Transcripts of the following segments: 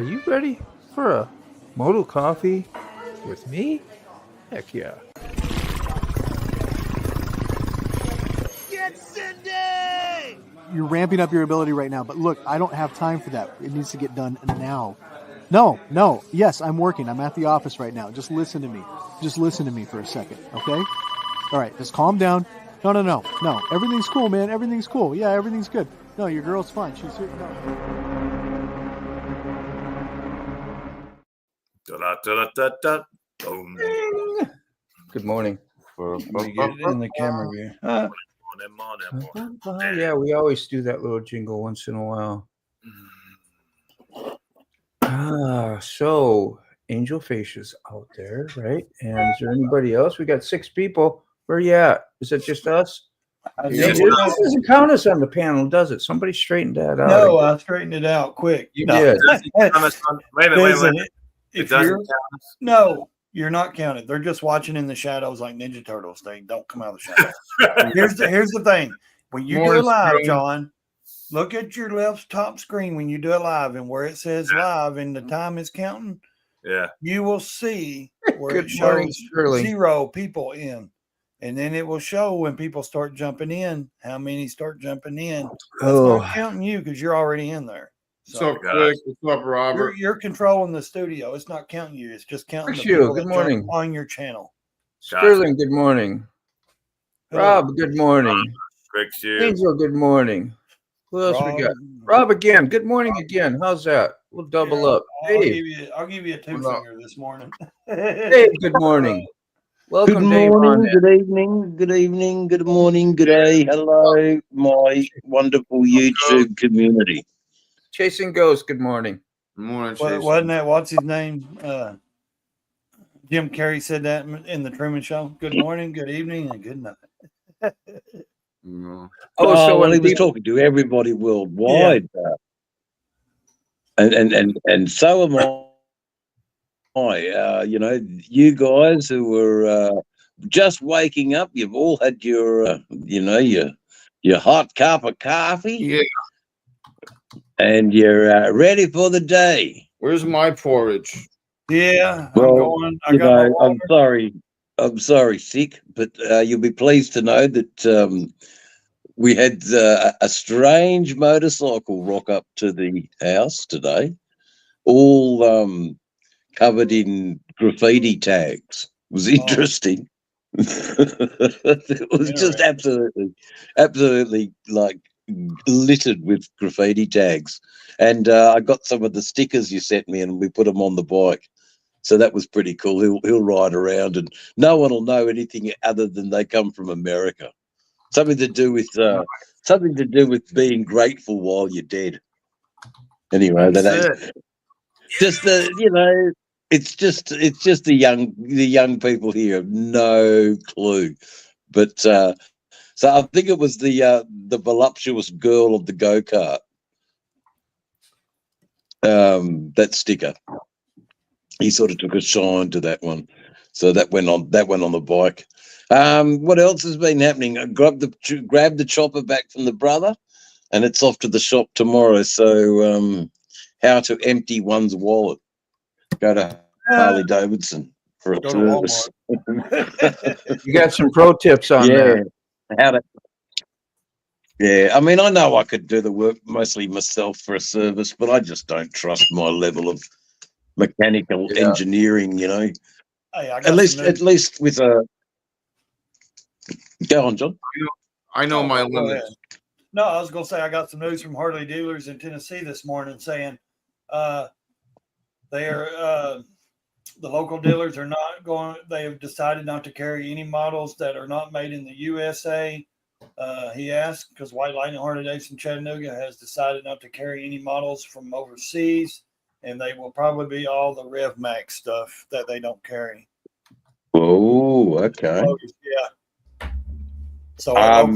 Are you ready for a Modal Coffee with me? Heck yeah. Get Cindy! You're ramping up your ability right now, but look, I don't have time for that. It needs to get done now. No. Yes, I'm working. I'm at the office right now. Just listen to me. Just listen to me for a second, okay? All right, just calm down. No. Everything's cool, man. Everything's cool. Yeah, everything's good. No, your girl's fine. She's here. No. Da-da-da-da-da. Boom. Good morning. Let me get it in the camera here. Morning. Yeah, we always do that little jingle once in a while. So Angel Facia's out there, right? And is there anybody else? We got 6 people. Where you at? Is it just us? It doesn't count us on the panel, does it? Somebody straightened that out. No, I straightened it out quick. You No. did. Wait a minute. It doesn't count. No, you're not counted. They're just watching in the shadows like Ninja Turtles. They don't come out of the shadows. Here's the thing. When you do it live, John, look at your left top screen when you do it live, and where it says live and the time is counting, you will see where it shows 0 people in. And then it will show when people start jumping in, how many start jumping in. That's not counting you because you're already in there. So, what's up, Robert? You're controlling the studio. It's not counting you. It's just counting the you. people Good that morning. jump on your channel. Sterling, good morning. Hello. Rob, good morning. Angel, good morning. Who else we got? Rob again. Good morning again. How's that? We'll double up. I'll give you a 2-finger this morning. Dave, good morning. Welcome, good morning, Dave. good evening, good evening, good morning, good day. Hello, my wonderful YouTube community. Chasing Ghost, good morning. Good morning, Chase. Wasn't that, what's his name? Jim Carrey said that in the Truman Show. Good morning, good evening, and good night. No. Well, he was talking to everybody worldwide. And so am I. You guys who were just waking up, you've all had your, your hot cup of coffee. Yeah. And you're ready for the day. Where's my porridge? Yeah. Well, I'm sorry, Sick, but you'll be pleased to know that we had a strange motorcycle rock up to the house today, all covered in graffiti tags. It was interesting. It was just absolutely like littered with graffiti tags. And I got some of the stickers you sent me and we put them on the bike. So that was pretty cool. He'll ride around and no one will know anything other than they come from America. Something to do with being grateful while you're dead. Anyway, just it's just the young people here have no clue. But so I think it was the voluptuous girl of the go-kart. That sticker. He sort of took a shine to that one. So that went on the bike. What else has been happening? I grabbed the chopper back from the brother, and it's off to the shop tomorrow. So how to empty one's wallet. Go to Harley Davidson for a service. You got some pro tips on that. Yeah, I mean, I know I could do the work mostly myself for a service, but I just don't trust my level of mechanical engineering, Hey, at least with a... Go on, John. I know my limits. No, I was going to say I got some news from Harley dealers in Tennessee this morning saying they are the local dealers are not going. They have decided not to carry any models that are not made in the USA. He asked because White Lightning Harley Davidson Chattanooga has decided not to carry any models from overseas, and they will probably be all the Rev Max stuff that they don't carry. Oh, okay. Yeah. So I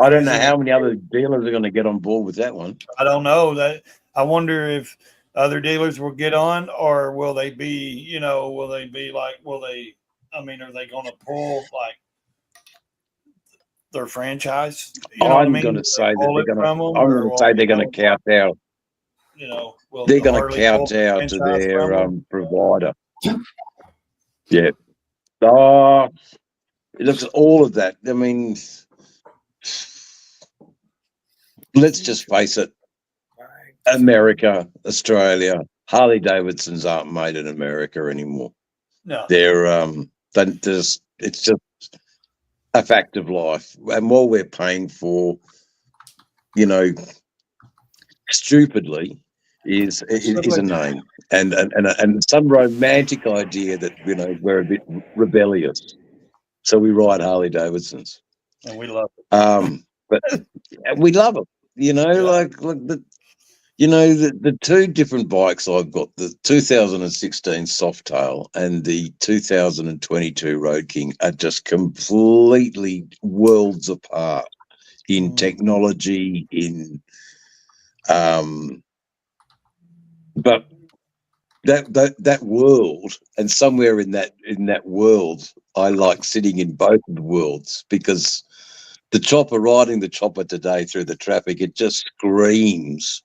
don't know how many other dealers are going to get on board with that one. I don't know that. I wonder if other dealers will get on, or will they be, are they going to pull like their franchise? I'm going to say they're going to kowtow. Will They're going Harley to pull kowtow the to franchise their from them? provider. Yeah. Oh, it looks at all of that. I mean, let's just face it. America, Australia, Harley Davidsons aren't made in America anymore. No. It's just a fact of life. And what we're paying for, stupidly, is a name and some romantic idea that we're a bit rebellious, so we ride Harley Davidsons, And we love it. but we love it. Like the two different bikes I've got, the 2016 Softail and the 2022 Road King, are just completely worlds apart in technology, but that world, and somewhere in that world, I like sitting in both of the worlds, because riding the chopper today through the traffic, it just screams.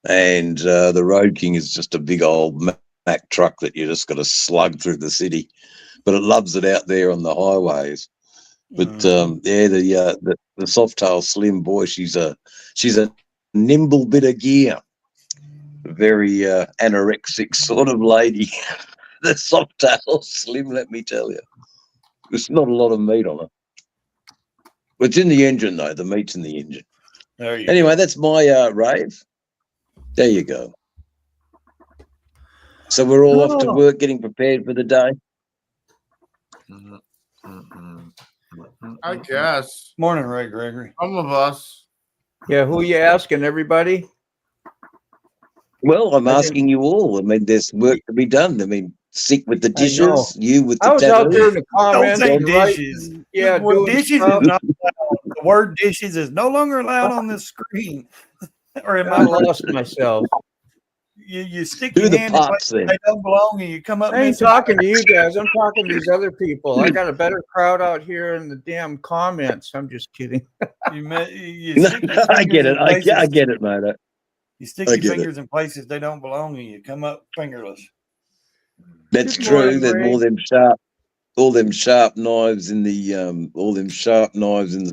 And the Road King is just a big old Mack truck that you just got to slug through the city, but it loves it out there on the highways. But the Softail Slim, boy, she's a nimble bit of gear, very anorexic sort of lady. The Softail Slim, let me tell you, there's not a lot of meat on it. It's in the engine though. The meat's in the engine. Anyway, that's my rave. There you go. So we're all off to work, getting prepared for the day. I guess. Morning, Ray Gregory. Some of us. Yeah, who you asking? Everybody? Well, I'm asking you all. I mean, there's work to be done. I mean, Sick with the dishes, you with the I was out there in the comments. Don't say and dishes. Yeah, doing dishes stuff. is not allowed. The word dishes is no longer allowed on this screen. Or am I lost myself. You stick Do your the hand in pots places then. they don't belong, and you come up. I ain't missing. talking to you guys. I'm talking to these other people. I got a better crowd out here in the damn comments. I'm just kidding. You No, stick your I get fingers it. in places- I get it, mate. You stick I your get fingers in places they don't belong, and you come up fingerless. That's Good true. morning, There's Ray. all them sharp knives in the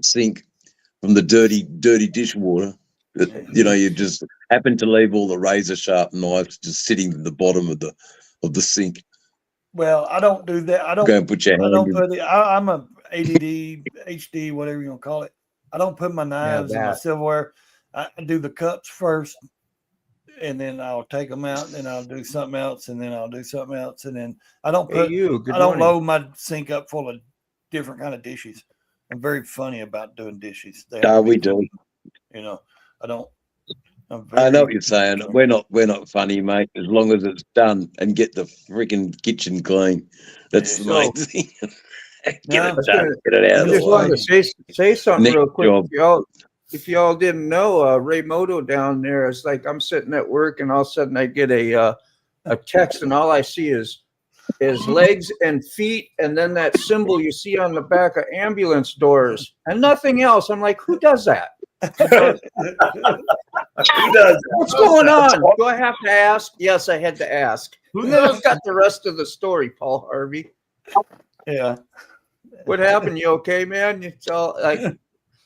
sink from the dirty dishwater. You just happen to leave all the razor sharp knives just sitting in the bottom of the sink. Well, I don't do that. I don't. Go and put your I hand don't in. put it. I'm a ADD, HD, whatever you want to call it. I don't put my knives in the silverware. I do the cups first, and then I'll take them out, and then I'll do something else, and then I'll do something else, and then I don't put. I don't load my sink up full of different kind of dishes. I'm very funny about doing dishes. We do. I don't. I know what you're saying. We're not funny, mate. As long as it's done and get the freaking kitchen clean, that's the main thing. Get it done. Get it out I of just the way. wanted to say something Next real quick. job. If y'all didn't know, Ray Moto down there, it's like I'm sitting at work and all of a sudden I get a text and all I see is legs and feet and then that symbol you see on the back of ambulance doors and nothing else. I'm like, who does that? Who does? What's going on? Do I have to ask? Yes, I had to ask. And then I've got the rest of the story, Paul Harvey. Yeah. What happened? You okay, man? It's all like,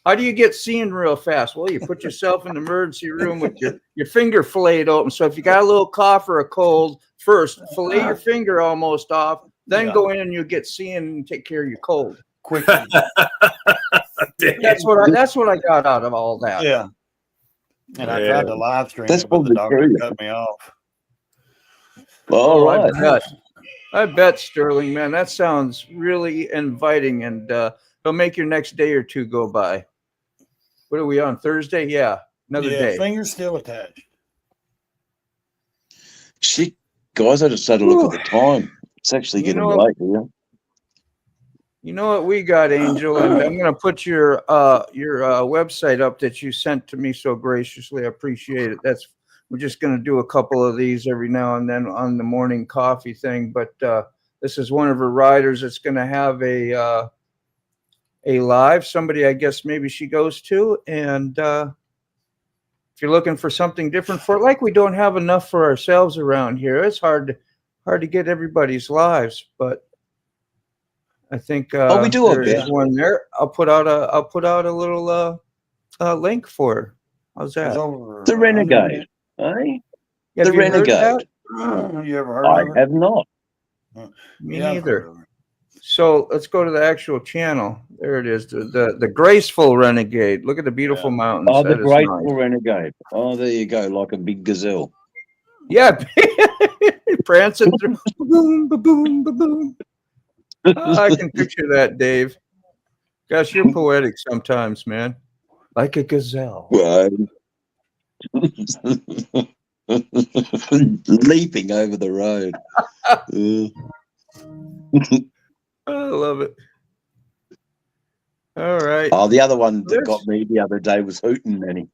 how do you get seen real fast? Well, you put yourself in the emergency room with your finger filleted open. So if you got a little cough or a cold, first fillet your finger almost off, then go in and you get seen and take care of your cold. Quickly. That's what I got out of all that. Yeah. And I tried to live stream That's it, but the doctor true. cut me off. All right. I bet, Sterling, man, that sounds really inviting, and it'll make your next day or two go by. What are we on, Thursday? Yeah, another day. Finger's still attached. Shit, guys, I just had a look at the time. It's actually getting late here. You know what we got, Angel, and I'm going to put your website up that you sent to me so graciously. I appreciate it. We're just going to do a couple of these every now and then on the morning coffee thing, but this is one of her riders that's going to have a live. Somebody, I guess, maybe she goes to, and if you're looking for something different for, like we don't have enough for ourselves around here. It's hard to get everybody's lives, but I think we do our there is best. one there. I'll put out a little link for her. How's that? The Renegade, eh? Have The you heard of that? Renegade. You ever heard I of her? have not. Me Yeah, I've neither. heard of her. So let's go to the actual channel. There it is. The graceful Renegade. Look at the beautiful mountains. Oh, the That is graceful nice. Renegade. Oh, there you go, like a big gazelle. Yeah, prancing through. Boom, boom, boom. I can picture that, Dave. Gosh, you're poetic sometimes, man. Like a gazelle. Right. Leaping over the road. I love it. All right. Oh, the other one that got me the other day was hootenanny.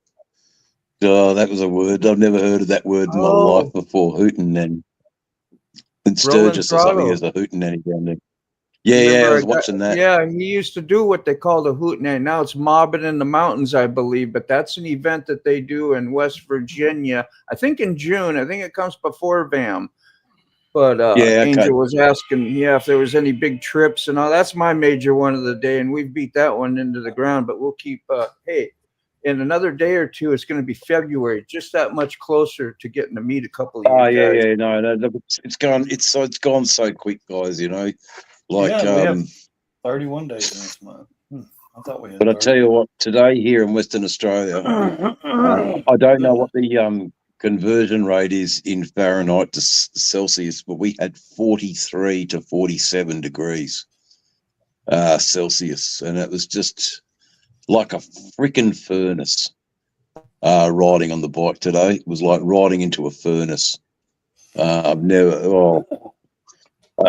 Oh, that was a word. I've never heard of that word in my life before. Hootenanny. In Sturgis or something, there's a hootenanny down there. Yeah, I was watching that. Yeah, he used to do what they called a hootenanny. Now it's mobbing in the mountains, I believe, but that's an event that they do in West Virginia. I think in June. I think it comes before VAM. But Angel was asking, if there was any big trips and all. That's my major one of the day, and we've beat that one into the ground. But we'll keep. Hey, in another day or two, it's going to be February, just that much closer to getting to meet a couple of you guys. No, it's gone so quick, guys. You know, like we have 31 days in this month. I thought we had. But I tell you what, today here in Western Australia, I don't know what the conversion rate is in Fahrenheit to Celsius, but we had 43 to 47 degrees Celsius, and it was just like a freaking furnace riding on the bike today. It was like riding into a furnace. I've never.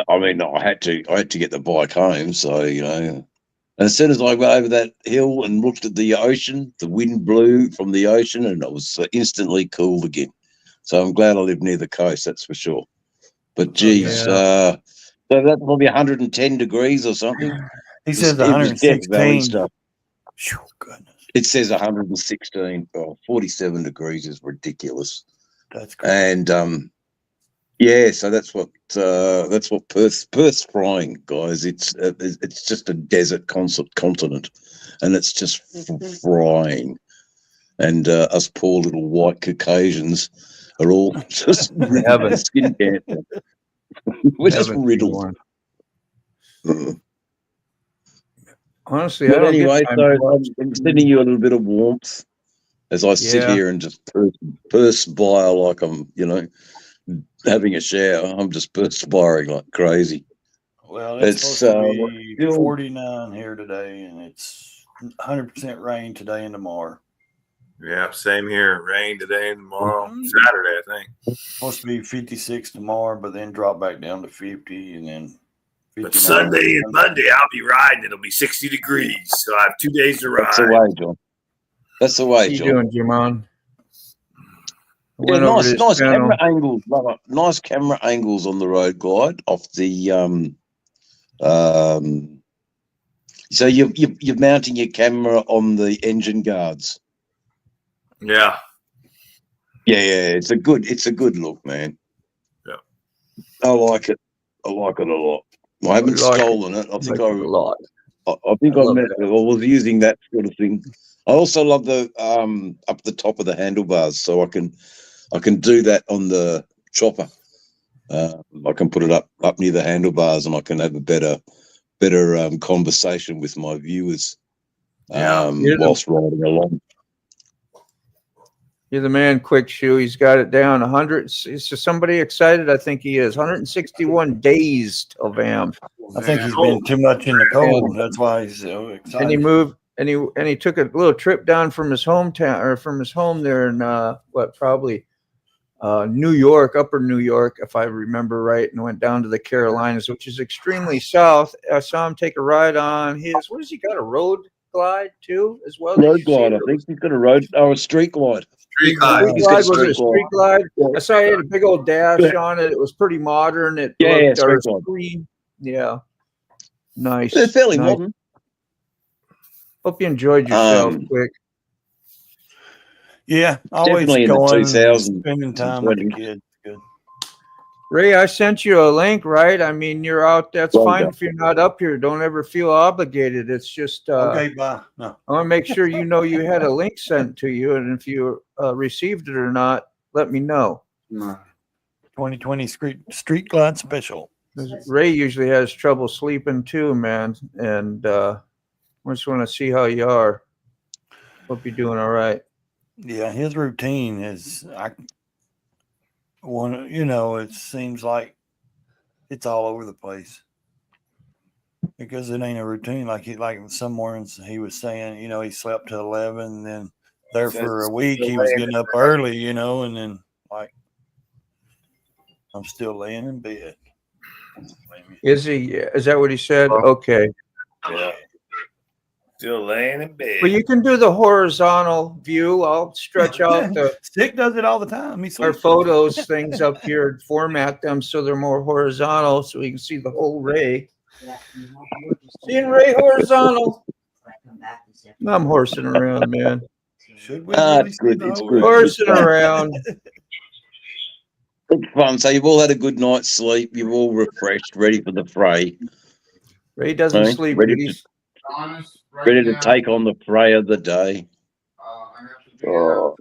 I mean, I had to get the bike home, so you know. And as soon as I went over that hill and looked at the ocean, the wind blew from the ocean, and it was instantly cooled again. So I'm glad I live near the coast, that's for sure. But geez, so that's probably 110 degrees or something. He says It was Death Valley 116. stuff. Goodness. It says 116. 47 degrees is ridiculous. That's crazy. And so that's what Perth's frying, guys. It's just a desert continent, and it's just frying. And us poor little white Caucasians are all just riddled skin cancer. We're just riddled. Honestly, but anyway, so I'm sending you a little bit of warmth as I sit here and just perspire like I'm, having a shower. I'm just perspiring like crazy. Well, it's supposed to be 49 here today, and it's 100% rain today and tomorrow. Yeah, same here. Rain today and tomorrow. Saturday, I think. Supposed to be 56 tomorrow, but then drop back down to 50, and then 59. But Sunday and Monday, I'll be riding. It'll be 60 degrees, so I have 2 days to ride. That's the way, John. That's the way, John. How you doing, Jimon? Yeah, nice camera angles. Nice camera angles on the road glide off the So you're mounting your camera on the engine guards. Yeah. Yeah. It's a good look, man. Yeah. I like it. I like it a lot. I haven't stolen it. I think I was using that sort of thing. I also love the up the top of the handlebars, so I can do that on the chopper. I can put it up near the handlebars, and I can have a better conversation with my viewers whilst riding along. You're the man, Quick Shoe. He's got it down. 100. Is somebody excited? I think he is. 161 days till VAM. I think he's been too much in the cold. That's why he's so excited. And he moved, and he took a little trip down from his hometown, or from his home there in probably New York, Upper New York, if I remember right, and went down to the Carolinas, which is extremely south. I saw him take a ride on his. What has he got? A road glide too, as well. Road glide. I think he's got a street glide. Street glide. Was it a street glide? I saw he had a big old dash on it. It was pretty modern. It looked screen. Yeah. Nice. They're fairly modern. Hope you enjoyed yourself, Quick. Yeah, always Definitely in the going and 2000s spending time with the kids. Good. Ray, I sent you a link, right? I mean, you're out. That's Well fine done. if you're not up here. Don't ever feel obligated. It's just, Okay, bye. No. I want to make sure you know you had a link sent to you, and if you received it or not, let me know. No. 2020 Street Glide Special. 'Cause Ray usually has trouble sleeping too, man, and I just want to see how you are. Hope you're doing all right. Yeah, his routine is it seems like it's all over the place because it ain't a routine like somewhere he was saying, he slept till 11 and then there for a week he was getting up early, and then like I'm still laying in bed. Is he? Is that what he said? Okay. Yeah. Still laying in bed. Well, you can do the horizontal view. I'll stretch out Stick does it all the time. our photos things up here and format them so they're more horizontal so we can see the whole Ray. Seeing Ray horizontal. I'm horsing around, man. Should we really see good. the It's whole good. Horsing around. It's fun. So you've all had a good night's sleep. You're all refreshed, ready for the fray. Ray doesn't Right? sleep. Ready He's Ready to take on the fray of the day. Oh,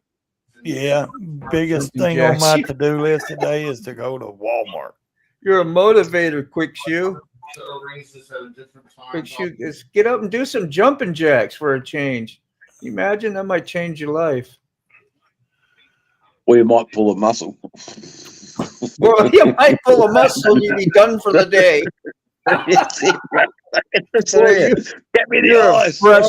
Yeah, biggest thing on my to-do list today is to go to Walmart. You're a motivator, Quick Shoe. Quick Shoe, get up and do some jumping jacks for a change. You imagine that might change your life. or you might pull a muscle. Well, you might pull a muscle and you'd be done for the day. Get me the ice. I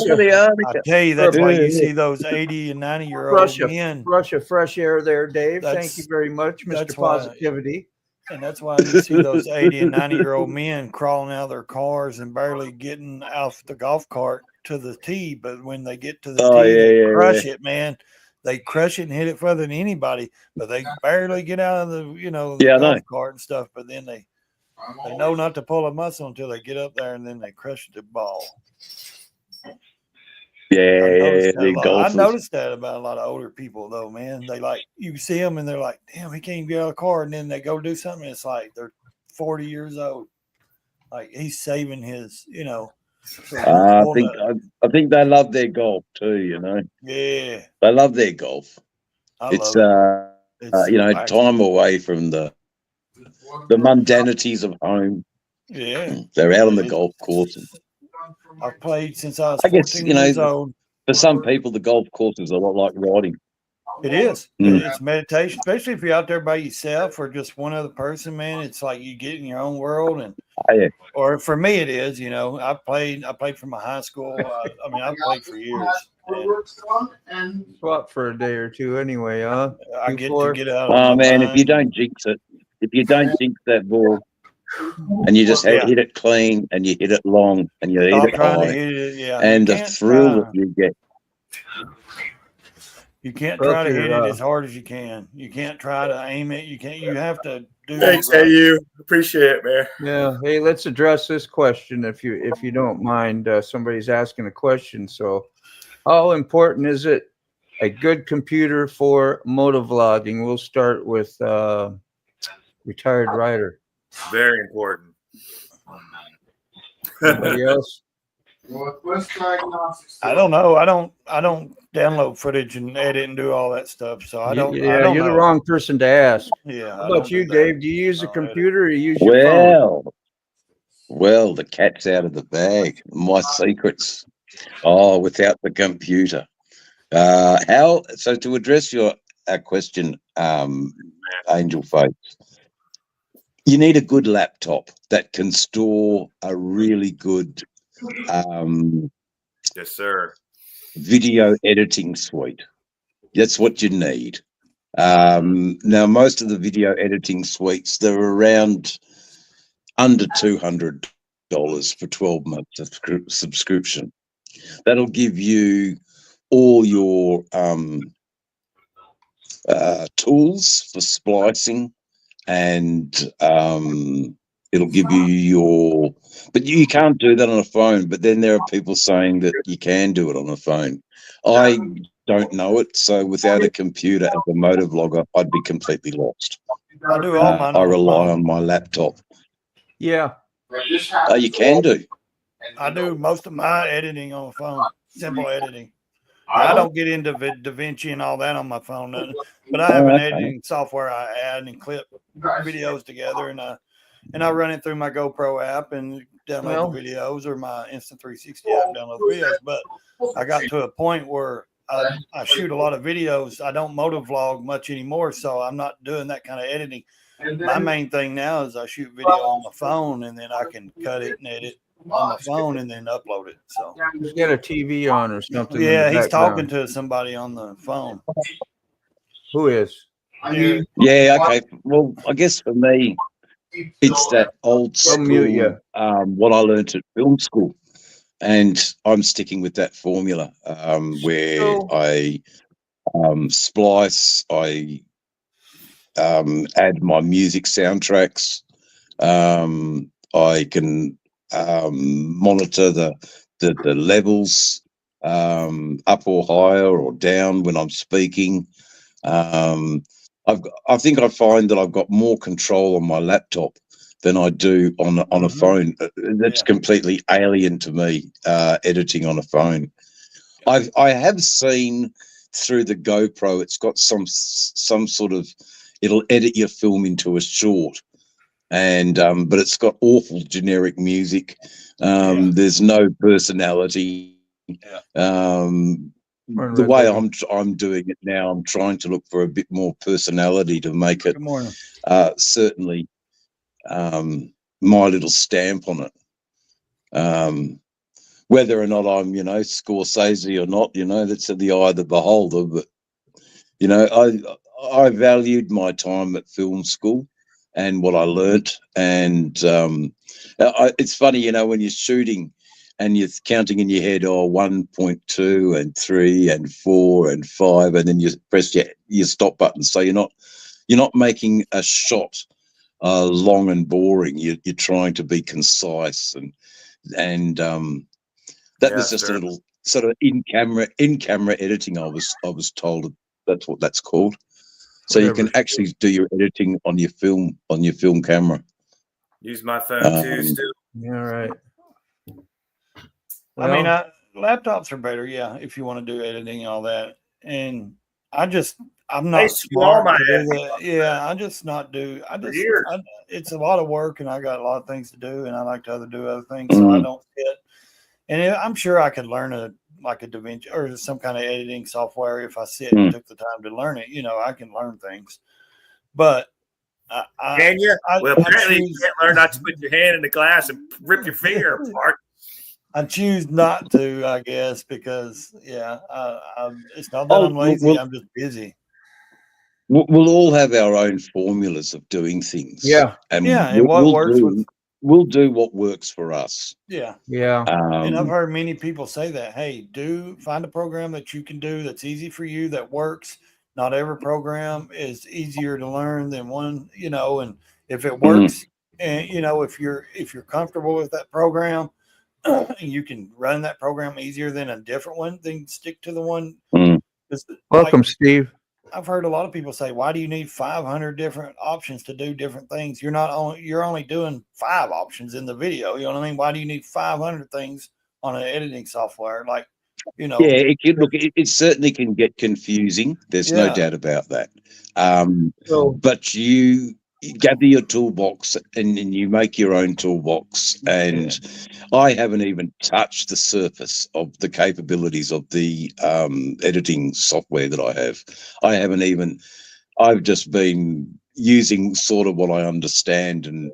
tell you, that's why you see those 80 and 90-year-old men. Brush of fresh air there, Dave. Thank That's- you very much, Mr. that's why- Positivity. And that's why you see those 80 and 90-year-old men crawling out of their cars and barely getting off the golf cart to the tee. But when they get to the tee, they crush it, man. They crush it and hit it further than anybody, but they barely get out of the, golf cart and stuff. But then they know not to pull a muscle until they get up there and then they crush the ball. I noticed that about a lot of older people, though, man. They you see them and they're like, damn, he can't even get out of the car. And then they go do something. It's like they're 40 years old. Like he's saving his, I think they love their golf too, Yeah. They love their golf. It's time away from the mundanities of home. Yeah. They're out on the golf course. I've played since I was 14 years old. For some people, the golf course is a lot like riding. It is. It's meditation, especially if you're out there by yourself or just one other person, man. It's like you get in your own world. And or for me, it is. I played from my high school. I played for years. And swap for a day or two anyway, huh? I get to get out. Oh man, if you don't jinx it, that ball, and you just hit it clean and you hit it long and you hit it high, and the thrill that you get. You can't try to hit it as hard as you can. You can't try to aim it. You can't. You have to do. Thanks, you appreciate it, man. Yeah. Hey, let's address this question if you don't mind. Somebody's asking a question. So, how important is it a good computer for motovlogging? We'll start with retired rider. Very important. Anybody else? I don't know. I don't download footage and edit and do all that stuff. So I don't. Yeah, I don't you're know. the wrong person to ask. Yeah. How about you, Dave? Do you use a computer or you use your phone? Well, the cat's out of the bag. My secrets. Oh, without the computer. So to address your question, Angel Face, you need a good laptop that can store a really good yes, sir. video editing suite. That's what you need. Now, most of the video editing suites, they're around under $200 for 12 months of subscription. That'll give you all your tools for splicing, and it'll give you but you can't do that on a phone. But then there are people saying that you can do it on a phone. I don't know it. So without a computer as a motor vlogger, I'd be completely lost. I do all mine. I rely on my laptop. Yeah. Oh, you can do. I do most of my editing on the phone. Simple editing. I don't get into DaVinci and all that on my phone, but I have an editing software I add and clip videos together, and I run it through my GoPro app and download the videos, or my Instant 360 app, download videos. But I got to a point where I shoot a lot of videos. I don't motovlog much anymore, so I'm not doing that kind of editing. My main thing now is I shoot video on my phone, and then I can cut it and edit on my phone and then upload it. So Just get a TV on or something. yeah, he's talking to somebody on the phone. Who is? Yeah, okay. Well, I guess for me, it's that old school, what I learned at film school. And I'm sticking with that formula where I splice, I add my music soundtracks. I can monitor the levels up or higher or down when I'm speaking. I think I find that I've got more control on my laptop than I do on a phone. That's completely alien to me, editing on a phone. I have seen through the GoPro, it's got some sort of, it'll edit your film into a short, and but it's got awful generic music. There's no personality. The way I'm doing it now, I'm trying to look for a bit more personality to make it certainly my little stamp on it. Whether or not I'm, Scorsese or not, that's in the eye of the beholder. But I valued my time at film school and what I learnt. And it's funny, when you're shooting and you're counting in your head, 1.2 and 3 and 4 and 5, and then you press your stop button. So you're not making a shot long and boring. You're trying to be concise, and that was just a little sort of in camera editing. I was told that's what that's called. So you can actually do your editing on your film camera. Use my phone too. All right. Well, I mean, laptops are better, if you want to do editing and all that. And I'm not smart to do that. Yeah, it's a lot of work, and I got a lot of things to do, and I like to do other things, so I don't sit. And I'm sure I could learn a DaVinci or some kind of editing software if I sit and took the time to learn it. I can learn things, but can you? Well, apparently you can't learn not to put your hand in the glass and rip your finger apart. I choose not to, I guess, because it's not that I'm lazy. I'm just busy. We'll all have our own formulas of doing things. Yeah, and we'll do what works for us. Yeah. And I've heard many people say that. Hey, find a program that you can do that's easy for you, that works. Not every program is easier to learn than one. And if it works, and if you're comfortable with that program, you can run that program easier than a different one, then stick to the one. Welcome, Steve. I've heard a lot of people say, why do you need 500 different options to do different things? You're only doing 5 options in the video. You know what I mean? Why do you need 500 things on an editing software? Yeah, it certainly can get confusing. There's no doubt about that. But you gather your toolbox and you make your own toolbox. And I haven't even touched the surface of the capabilities of the editing software that I have. I've just been using sort of what I understand, and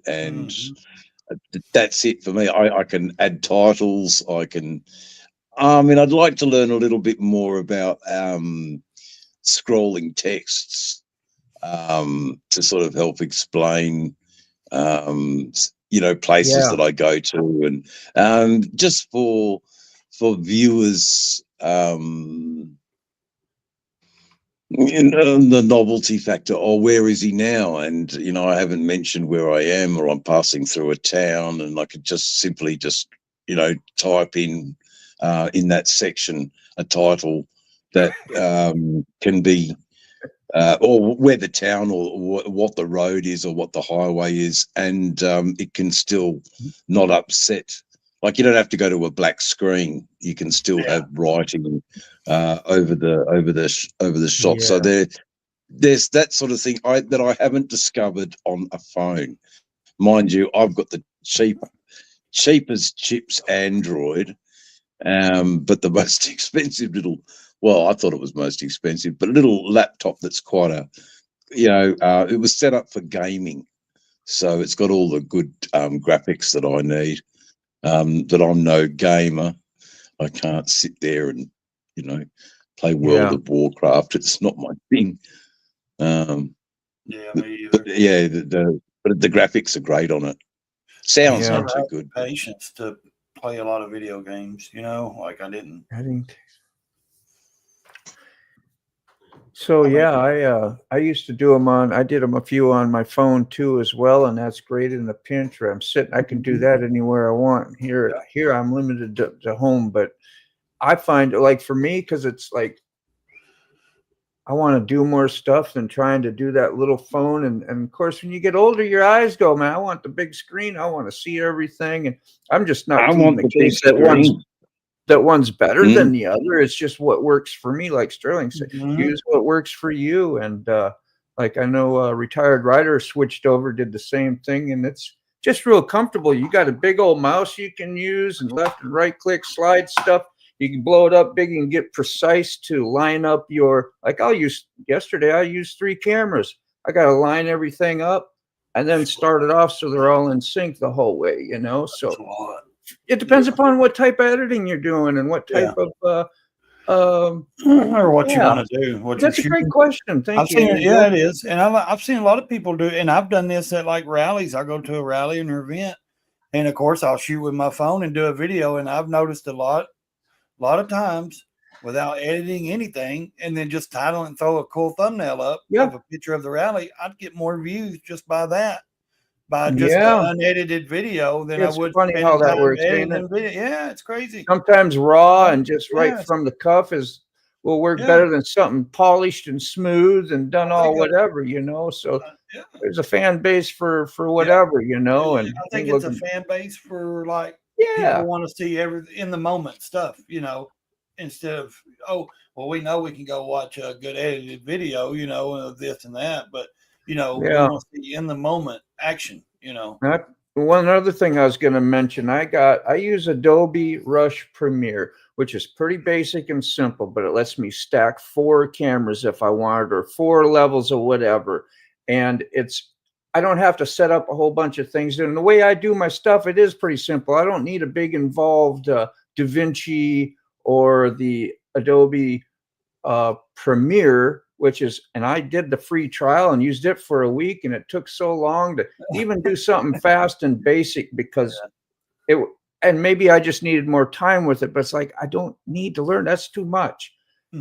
that's it for me. I can add titles. I'd like to learn a little bit more about scrolling texts to sort of help explain, places that I go to, and just for viewers, the novelty factor. Where is he now? And I haven't mentioned where I am, or I'm passing through a town, and I could just simply type in that section a title that can be, or where the town or what the road is or what the highway is, and it can still not upset. Like you don't have to go to a black screen; you can still have writing over the shot. So there's that sort of thing that I haven't discovered on a phone. Mind you, I've got the cheapest chips Android, but the most expensive little. Well, I thought it was most expensive, but a little laptop that's quite a, it was set up for gaming, so it's got all the good graphics that I need. That I'm no gamer. I can't sit there and play World of Warcraft. It's not my thing. Me either. But yeah, but the graphics are great on it. Sounds not too good. Patience to play a lot of video games, like I didn't. So I used to do them I did them a few on my phone too as well, and that's great in a pinch where I'm sitting. I can do that anywhere I want. Here I'm limited to home, but I find like for me, because it's like I want to do more stuff than trying to do that little phone. And of course, when you get older, your eyes go, man, I want the big screen. I want to see everything. And I'm just not in the case that one's better than the other. It's just what works for me. Like Sterling said, use what works for you. And like I know a retired writer switched over, did the same thing. And it's just real comfortable. You got a big old mouse you can use and left and right click, slide stuff. You can blow it up big and get precise to line up your, like yesterday, I used 3 cameras. I got to line everything up and then start it off so they're all in sync the whole way, So it depends upon what type of editing you're doing and what type of or what you want to do. That's a great question. Thank you. It is. And I've seen a lot of people do it, and I've done this at like rallies. I go to a rally and an event, and of course I'll shoot with my phone and do a video. And I've noticed a lot of times without editing anything and then just title and throw a cool thumbnail up of a picture of the rally, I'd get more views just by that. By just an unedited video than I would. Funny how that works. Yeah, it's crazy. Sometimes raw and just right from the cuff will work better than something polished and smooth and done all whatever, So there's a fan base for whatever, And I think it's a fan base for like people want to see everything in the moment stuff, instead of we know we can go watch a good edited video, of this and that, but. We want to see in the moment action, One other thing I was going to mention, I use Adobe Rush Premiere, which is pretty basic and simple, but it lets me stack 4 cameras if I wanted, or 4 levels or whatever. And I don't have to set up a whole bunch of things. And the way I do my stuff, it is pretty simple. I don't need a big involved DaVinci or the Adobe Premiere, and I did the free trial and used it for a week, and it took so long to even do something fast and basic because and maybe I just needed more time with it, but it's like, I don't need to learn. That's too much.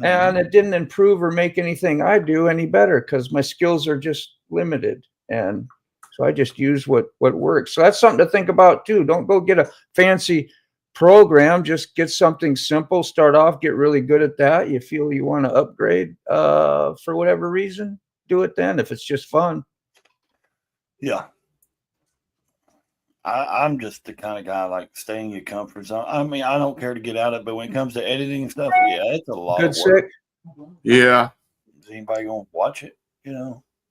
And it didn't improve or make anything I do any better because my skills are just limited. And so I just use what works. So that's something to think about too. Don't go get a fancy program, just get something simple, start off, get really good at that. You feel you want to upgrade for whatever reason, do it then if it's just fun. I'm just the kind of guy like stay in your comfort zone. I mean, I don't care to get out of it, but when it comes to editing and stuff, it's a lot of work. Yeah. Is anybody gonna watch it?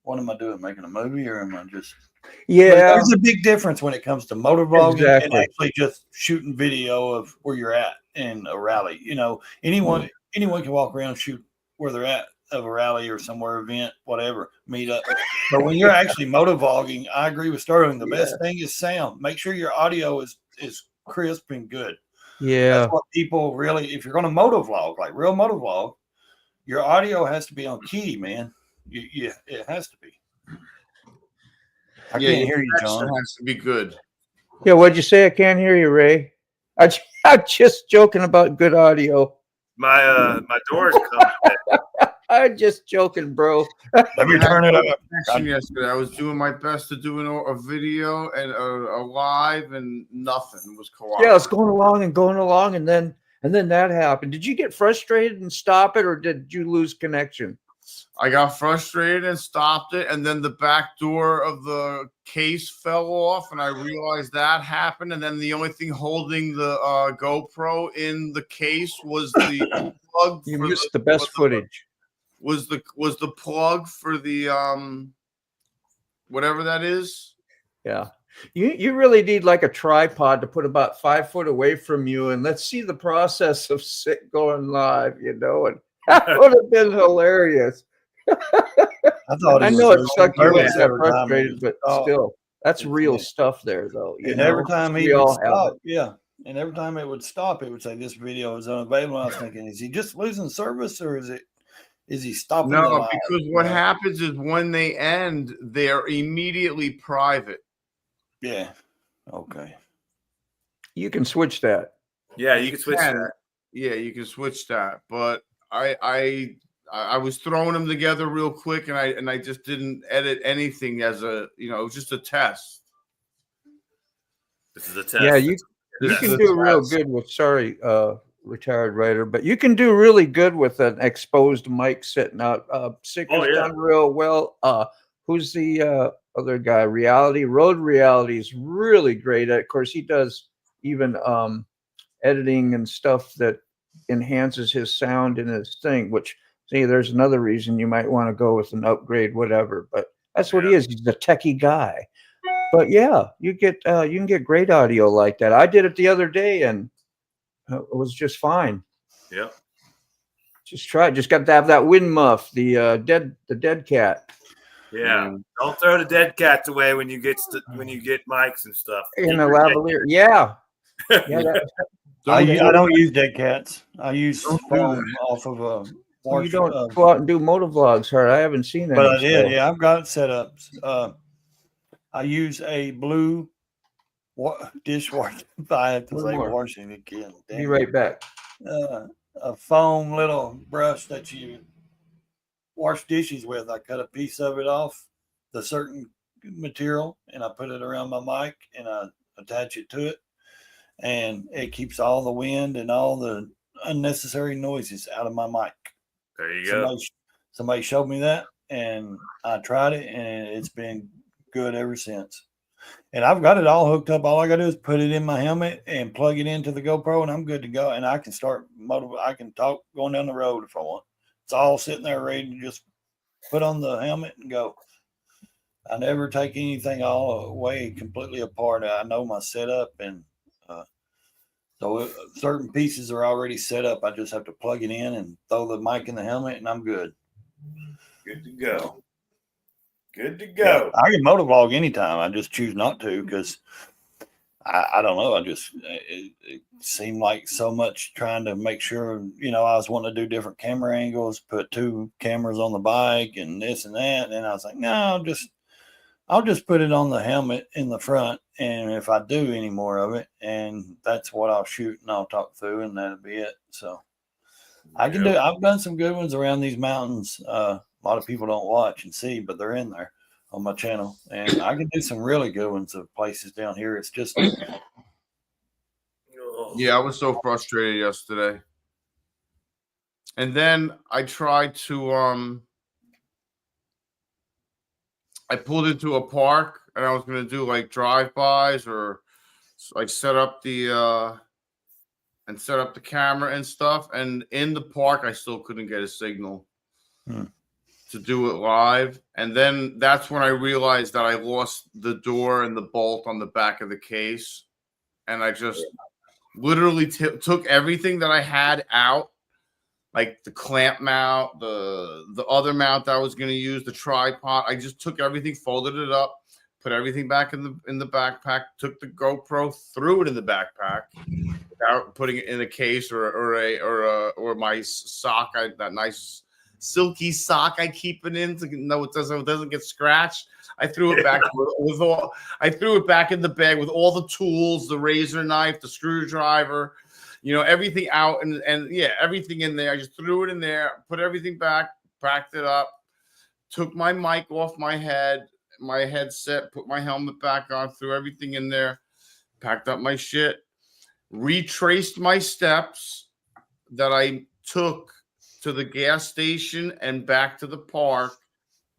What am I doing, making a movie, or am I just there's a big difference when it comes to motovlogging and actually just shooting video of where you're at in a rally. Anyone can walk around and shoot where they're at of a rally or somewhere, event, whatever, meet up. But when you're actually motovlogging, I agree with Sterling. The best thing is sound. Make sure your audio is crisp and good. That's what people really, if you're going to motovlog, like real motovlog, your audio has to be on key, man. It has to be. I can't hear you, John. It has to be good. Yeah, what'd you say? I can't hear you, Ray. I'm just joking about good audio. My door's coming. I'm just joking, bro. Let me turn it up. Yesterday, I was doing my best to do a video and a live, and nothing was cooperating. Yeah, it's going along, and then And then that happened. Did you get frustrated and stop it, or did you lose connection? I got frustrated and stopped it, and then the back door of the case fell off, and I realized that happened. And then the only thing holding the GoPro in the case was the plug. You missed the best footage. Was the plug for the whatever that is? Yeah. You really need like a tripod to put about 5 foot away from you, and let's see the process of going live, and that would have been hilarious. I know it sucked you in that frustrated, but still, that's real stuff there, though. And every time he would stop, and every time it would stop, it would say this video is unavailable. I was thinking, is he just losing service, or is he stopping? No, because what happens is when they end, they're immediately private. Yeah. Okay. You can switch that. Yeah, you can switch that. Yeah, you can switch that. But I was throwing them together real quick, and I just didn't edit anything as it was just a test. This is a test. Yeah, you can do real good with retired writer, but you can do really good with an exposed mic sitting out. Sick has done real well. Who's the other guy? Road Reality is really great at. Of course, he does even editing and stuff that enhances his sound in his thing. Which, see, there's another reason you might want to go with an upgrade, whatever. But that's what he is. He's a techie guy. But yeah, you can get great audio like that. I did it the other day, and it was just fine. Yeah. Just try. Just got to have that wind muff, the dead cat. Yeah. Don't throw the dead cats away when you get mics and stuff. In a lavalier. Yeah. I don't use dead cats. I use food off of a. You don't go out and do motovlogs, Hart. I haven't seen that. But I did. Yeah, I've got it set up. I use a blue dishwasher. I have to say washing again. Be right back. A foam little brush that you wash dishes with. I cut a piece of it off the certain material, and I put it around my mic, and I attach it to it, and it keeps all the wind and all the unnecessary noises out of my mic. There you go. Somebody showed me that, and I tried it, and it's been good ever since. And I've got it all hooked up. All I got to do is put it in my helmet and plug it into the GoPro, and I'm good to go. And I can I can talk going down the road if I want. It's all sitting there ready to just put on the helmet and go. I never take anything all away completely apart. I know my setup, and so certain pieces are already set up. I just have to plug it in and throw the mic in the helmet, and I'm good. Good to go. Good to go. I can motovlog anytime. I just choose not to because I don't know. It seemed like so much trying to make sure, I was wanting to do different camera angles, put 2 cameras on the bike and this and that. And I was like, no, I'll just put it on the helmet in the front. And if I do any more of it, and that's what I'll shoot and I'll talk through, and that'll be it. So I've done some good ones around these mountains. A lot of people don't watch and see, but they're in there on my channel, and I can do some really good ones of places down here. It's just, yeah, I was so frustrated yesterday. And then I tried to, I pulled into a park, and I was going to do like drive-bys or like set up the camera and stuff. And in the park, I still couldn't get a signal to do it live. And then that's when I realized that I lost the door and the bolt on the back of the case. And I just literally took everything that I had out, like the clamp mount, the other mount that I was going to use, the tripod. I just took everything, folded it up, put everything back in the backpack, took the GoPro, threw it in the backpack without putting it in a case or my sock, that nice silky sock I keep it in to know it doesn't get scratched. I threw it back I threw it back in the bag with all the tools, the razor knife, the screwdriver, everything out and everything in there. I just threw it in there, put everything back, packed it up, took my mic off my head, my headset, put my helmet back on, threw everything in there, packed up my shit, retraced my steps, that I took to the gas station and back to the park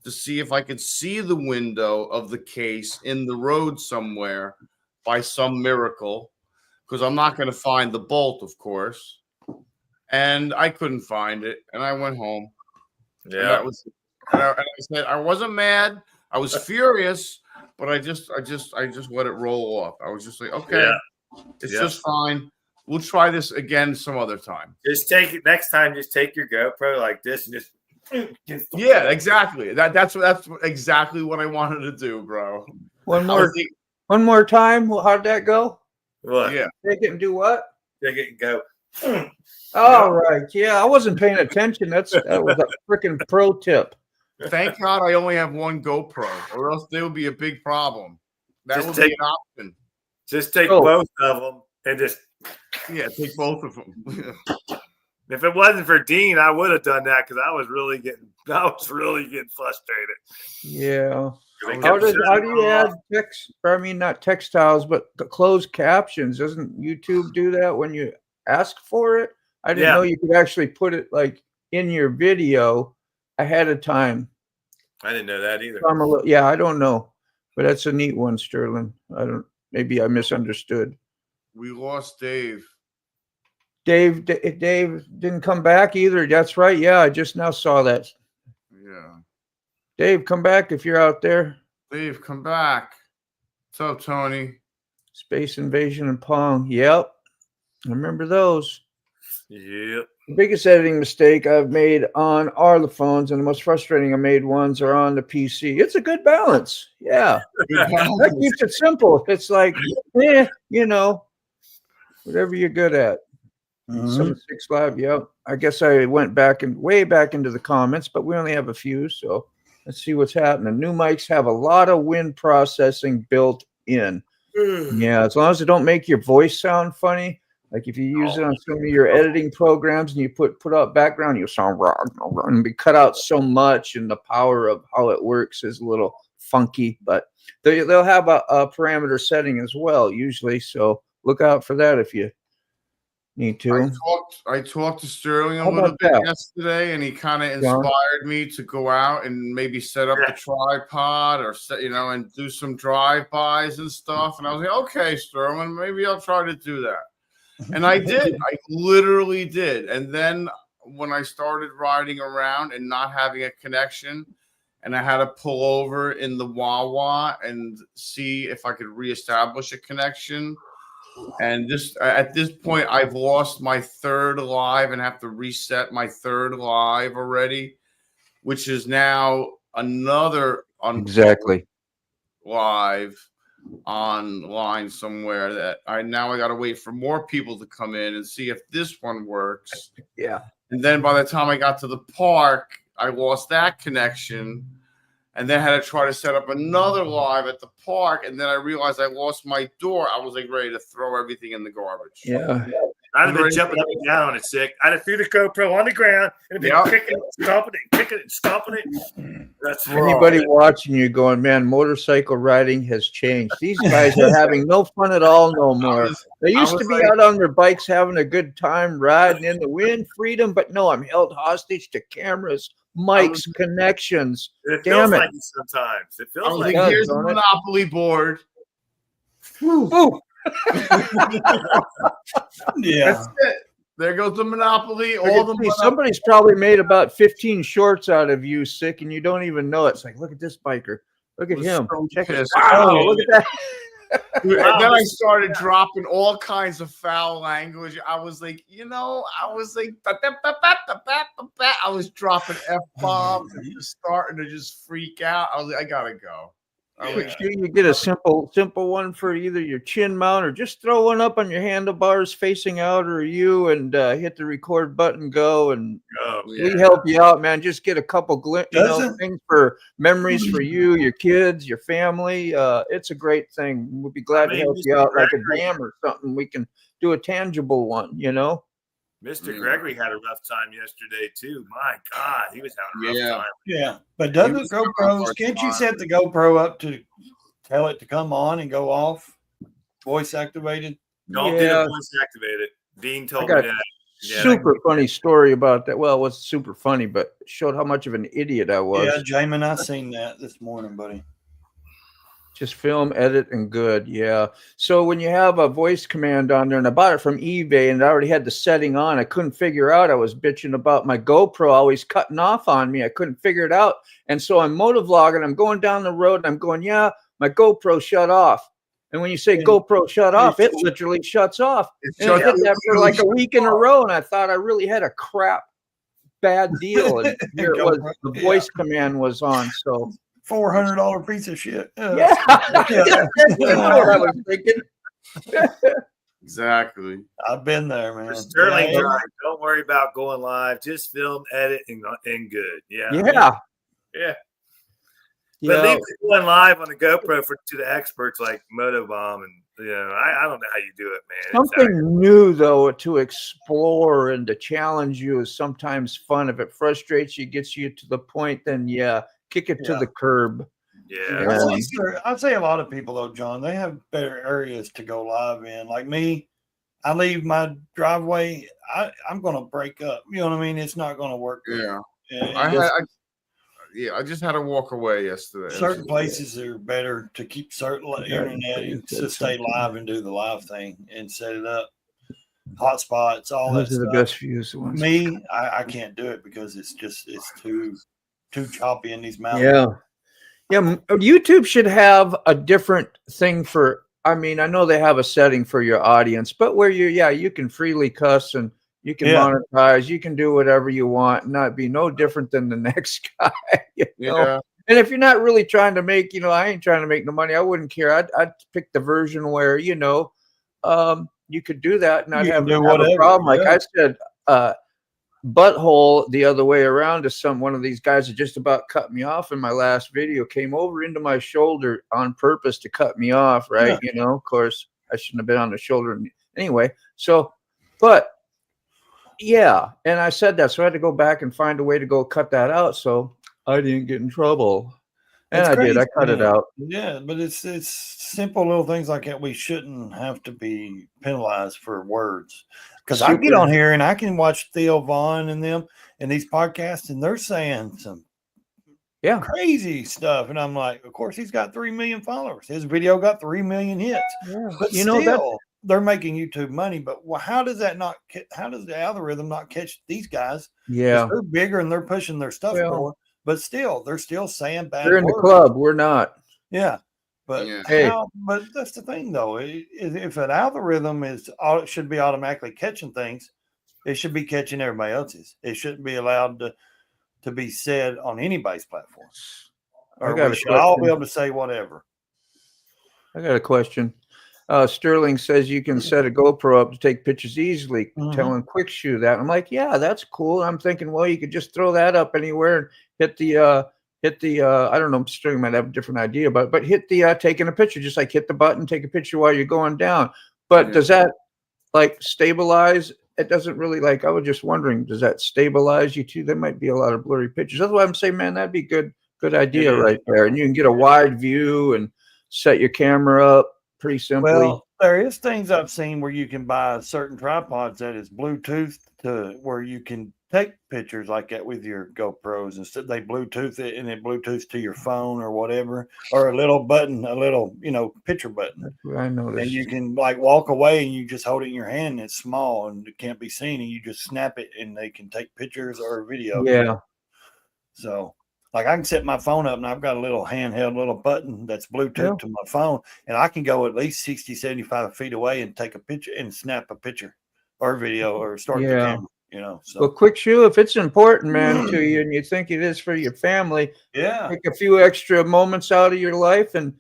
to see if I could see the window of the case in the road somewhere by some miracle, because I'm not going to find the bolt, of course. And I couldn't find it, and I went home. Yeah. And that was, and I said I wasn't mad. I was furious, but I just let it roll off. I was just like, okay, it's just fine. We'll try this again some other time. Just take it next time. Just take your GoPro like this and just. Yeah, exactly. That's exactly what I wanted to do, bro. One more time. Well, how'd that go? What? Yeah. Take it and do what? Take it and go. All right. Yeah, I wasn't paying attention. That was a freaking pro tip. Thank God I only have one GoPro, or else there would be a big problem. That would be an option. Just take both of them and just take both of them. If it wasn't for Dean, I would have done that because I was really getting frustrated. Yeah. How do you add text? I mean, not textiles, but the closed captions. Doesn't YouTube do that when you ask for it? I didn't know you could actually put it like in your video ahead of time. I didn't know that either. I don't know, but that's a neat one, Sterling. Maybe I misunderstood. We lost Dave. Dave didn't come back either. That's right. Yeah, I just now saw that. Yeah. Dave, come back if you're out there. Dave, come back. What's up, Tony? Space Invasion and Pong. Yep. I remember those. Yep. The biggest editing mistake I've made are the phones, and the most frustrating I made ones are on the PC. It's a good balance. Yeah. That keeps it simple. It's like, whatever you're good at. 7-6 Live. Yep. I guess I went way back into the comments, but we only have a few. So let's see what's happening. New mics have a lot of wind processing built in. Yeah. As long as it don't make your voice sound funny. Like if you use it on some of your editing programs and you put out background, you'll sound raw and be cut out so much, and the power of how it works is a little funky. But they'll have a parameter setting as well, usually. So look out for that if you need to. I talked to Sterling a little bit yesterday, and he kind of inspired me to go out and maybe set up the tripod or and do some drive-bys and stuff. And I was like, okay, Sterling, maybe I'll try to do that. And I did. I literally did. And then when I started riding around and not having a connection, and I had to pull over in the Wawa and see if I could reestablish a connection. And at this point, I've lost my third live and have to reset my third live already, which is now another live online somewhere that I got to wait for more people to come in and see if this one works. Yeah. And then by the time I got to the park, I lost that connection, and then had to try to set up another live at the park. And then I realized I lost my door. I was like ready to throw everything in the garbage. Yeah. I'd have been jumping up and down on it, sick. I'd have threw the GoPro on the ground and been kicking it, stomping it. That's anybody watching you going, man, motorcycle riding has changed. These guys are having no fun at all no more. They used to be out on their bikes having a good time riding in the wind, freedom, but no, I'm held hostage to cameras, mics, connections. It feels like it sometimes. It feels like here's the Monopoly board. Ooh. Yeah, that's it. There goes the Monopoly. Somebody's probably made about 15 shorts out of you, sick, and you don't even know it. It's like, look at this biker. Look at him. Check it. Wow, look at that. And then I started dropping all kinds of foul language. I was like, I was dropping F-bombs and just starting to just freak out. I was like, I gotta go. Make sure you get a simple one for either your chin mount, or just throw one up on your handlebars facing out, or and hit the record button, go, and we help you out, man. Just get a couple things for memories for you, your kids, your family. It's a great thing. We'll be glad to help you out, like a dam or something. We can do a tangible one, Mr. Gregory had a rough time yesterday too. My God, he was having a rough time. Yeah, but doesn't GoPros? Can't you set the GoPro up to tell it to come on and go off? Voice activated. Don't get it voice activated. Dean told me that. Yeah, super funny story about that. Well, it was super funny, but it showed how much of an idiot I was. Yeah, Jamin, I seen that this morning, buddy. Just film, edit, and good. Yeah. So when you have a voice command on there, and I bought it from eBay, and I already had the setting on, I couldn't figure out. I was bitching about my GoPro always cutting off on me. I couldn't figure it out. And so I'm motovlogging. I'm going down the road, and I'm going, yeah, my GoPro shut off. And when you say GoPro shut off, it literally shuts off. And it did that for like a week in a row, and I thought I really had a bad deal. And here it was, the voice command was on. So $400 piece of shit. yeah. That's what I was thinking. Exactly. I've been there, man. Sterling, don't worry about going live. Just film, edit, and good. Yeah. Yeah. Yeah. Yeah. But leave it going live on the GoPro to the experts like Motobomb, and I don't know how you do it, man. Something new though to explore and to challenge you is sometimes fun. If it frustrates you, gets you to the point, then kick it to the curb. Yeah. I'd say a lot of people though, John, they have better areas to go live in. Like me, I leave my driveway, I'm gonna break up. You know what I mean? It's not gonna work. Yeah. And I just had to walk away yesterday. certain places are better to keep certain internet and to stay live and do the live thing and set it up. Hotspots, all that Those are stuff. the best views ones. Me, I can't do it because it's too choppy in these mountains. Yeah. YouTube should have a different thing for. I mean, I know they have a setting for your audience, but where you can freely cuss and you can monetize, you can do whatever you want, and not be no different than the next guy. Yeah. And if you're not really trying to make, I ain't trying to make no money. I wouldn't care. I'd pick the version where you could do that and not have a problem. Like I said, butthole the other way around to one of these guys that just about cut me off in my last video, came over into my shoulder on purpose to cut me off, right? Of course I shouldn't have been on the shoulder anyway. So, but and I said that, so I had to go back and find a way to go cut that out so I didn't get in trouble. And I did. I cut it out. Yeah, but it's simple little things like that. We shouldn't have to be penalized for words. Because I get on here and I can watch Theo Vaughn and them and these podcasts, and they're saying some crazy stuff. And I'm like, of course, he's got 3 million followers. His video got 3 million hits. Yeah. But still, they're making YouTube money. But how does that not? How does the algorithm not catch these guys? Yeah, they're bigger and they're pushing their stuff more. But still, they're still saying bad. They're in the club. We're not. Yeah. But but that's the thing, though. If an algorithm should be automatically catching things, it should be catching everybody else's. It shouldn't be allowed to be said on anybody's platform. Or we should all be able to say whatever. I got a question. Sterling says you can set a GoPro up to take pictures easily. Telling Quick Shoe that. I'm like, yeah, that's cool. I'm thinking, well, you could just throw that up anywhere and hit the I don't know, Sterling might have a different idea, but hit the taking a picture, just like hit the button, take a picture while you're going down. But does that like stabilize? It doesn't really I was just wondering, does that stabilize you too? There might be a lot of blurry pictures. That's why I'm saying, man, that'd be good idea right there. And you can get a wide view and set your camera up pretty simply. Well, there is things I've seen where you can buy certain tripods that is Bluetooth to where you can take pictures like that with your GoPros. Instead, they Bluetooth it and it Bluetooths to your phone or whatever, or a little picture button. That's what I noticed. And you can walk away and you just hold it in your hand and it's small and it can't be seen and you just snap it and they can take pictures or video. Yeah. So I can set my phone up and I've got a little handheld little button that's Bluetooth to my phone and I can go at least 60, 75 feet away and take a picture and snap a picture or video or start the camera. So. Well, Quick Shoe, if it's important, man, to you, and you think it is for your family, take a few extra moments out of your life and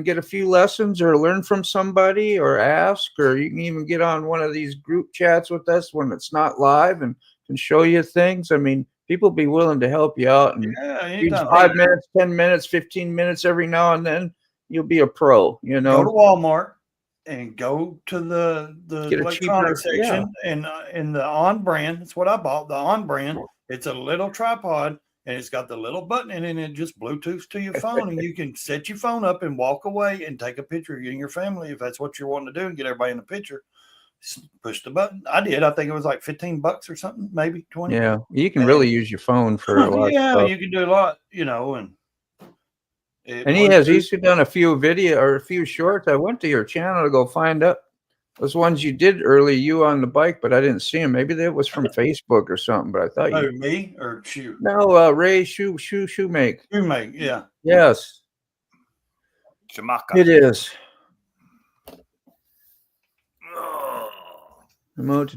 get a few lessons or learn from somebody or ask, or you can even get on one of these group chats with us when it's not live and can show you things. I mean, people be willing to help you out and 5 minutes, 10 minutes, 15 minutes every now and then, you'll be a pro, Go to Walmart and go to the electronic section and in the On brand. That's what I bought. The On brand. It's a little tripod and it's got the little button in it and it just Bluetooths to your phone and you can set your phone up and walk away and take a picture of you and your family if that's what you're wanting to do and get everybody in the picture. push the button. I did. I think it was like $15 or something, maybe 20. Yeah, you can really use your phone for a lot. Yeah, of stuff. you can do a lot, and he's done a few video or a few shorts. I went to your channel to go find out those ones you did early, you on the bike, but I didn't see them. Maybe that was from Facebook or something, but I thought you. me or shoot. No, Ray Shoemake. Shoemake, yeah. Yes. Shamaka. It is. Oh.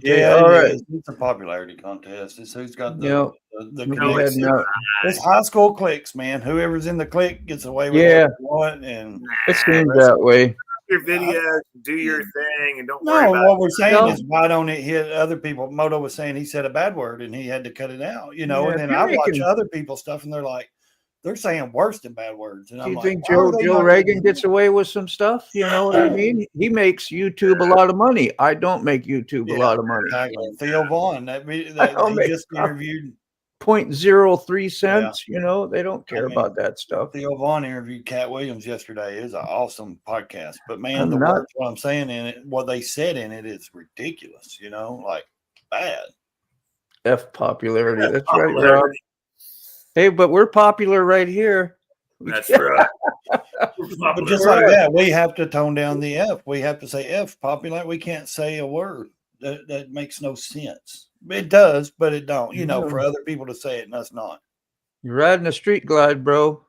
Yeah, all right. It's a popularity contest. It's who's got the, Yep. the it's high school cliques, man. Whoever's in the clique gets away with what, and it seems that way. Your videos, do your thing, and don't no. worry about What we're saying is, why don't it hit other people? Moto was saying he said a bad word and he had to cut it out, and then I watch other people's stuff and they're saying worse than bad words. And Do I'm you like, think Joe Reagan gets away with some stuff? You know what I mean? He makes YouTube a lot of money. I don't make YouTube a lot of money. Exactly. Theo Vaughn, that he just interviewed 0.03 cents. They don't care about that stuff. Theo Vaughn interviewed Cat Williams yesterday. It's an awesome podcast. But man, I'm the not- words, what I'm saying in it, what they said in it is ridiculous. Like bad. F popularity. That's right, Rob. Hey, but we're popular right here. That's right. But just like that, we have to tone down the F. We have to say F popular. We can't say a word that makes no sense. It does, but it don't. For other people to say it and us not. You're riding a street glide, bro.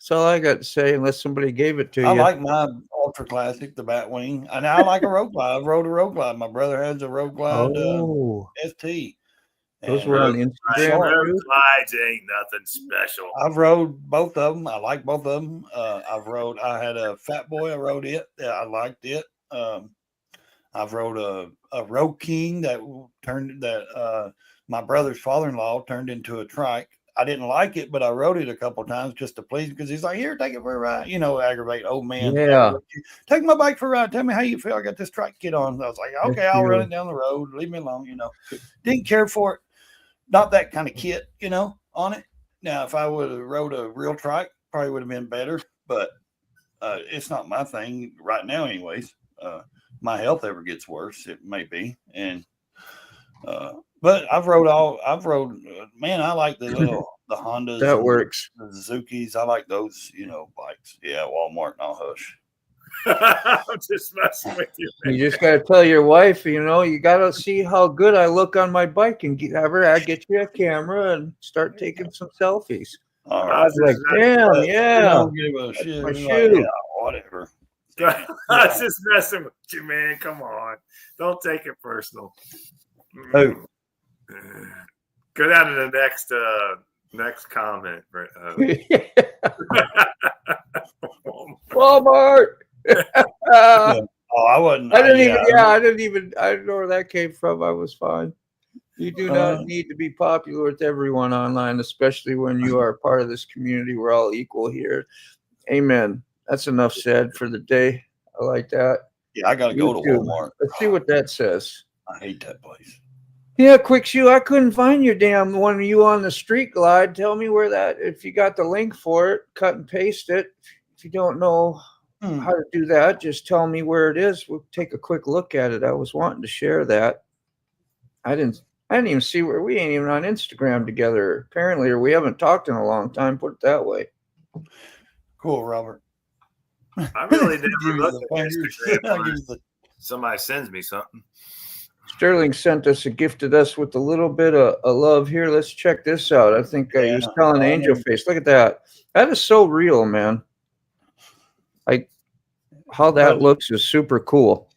That's all I got to say, unless somebody gave it to you. I like my Ultra Classic, the Batwing, and I like a road glide. I rode a road glide. My brother has a road glide ST. Those were on Instagram. Road glides ain't nothing special. I've rode both of them. I like both of them. I had a Fat Boy. I rode it. I liked it. I've rode a Road King that my brother's father-in-law turned into a trike. I didn't like it, but I rode it a couple of times just to please because he's like, here, take it for a ride. Aggravate old man. Yeah. Take my bike for a ride. Tell me how you feel. I got this trike kit on. I was like, okay, I'll run it down the road. Leave me alone. Didn't care for it. Not that kind of kit, on it. Now, if I would have rode a real trike, probably would have been better, but it's not my thing right now anyways. My health ever gets worse, it may be. And but I like the Hondas. That works. The Suzukis. I like those, bikes. Yeah, Walmart, and I'll hush. I'm just messing with you. You just got to tell your wife, you got to see how good I look on my bike and have her get you a camera and start taking some selfies. I was like, damn, yeah. Don't give a shit. My Like, shoe. yeah, whatever. I was just messing with you, man. Come on. Don't take it personal. Who? Go down to the next comment. Walmart. I wasn't. I don't know where that came from. I was fine. You do not need to be popular with everyone online, especially when you are part of this community. We're all equal here. Amen. That's enough said for the day. I like that. Yeah, I got to go to Walmart. Let's see what that says. I hate that place. Yeah, Quick Shoe, I couldn't find your damn one of you on the street glide. Tell me where if you got the link for it, cut and paste it. If you don't know how to do that, just tell me where it is. We'll take a quick look at it. I was wanting to share that. I didn't even see where we ain't even on Instagram together, apparently, or we haven't talked in a long time, put it that way. Cool, Robert. I really never look at Instagram. Somebody sends me something. Sterling gifted us with a little bit of love here. Let's check this out. I think he was telling Angel Face. Look at that. That is so real, man. Like how that looks is super cool.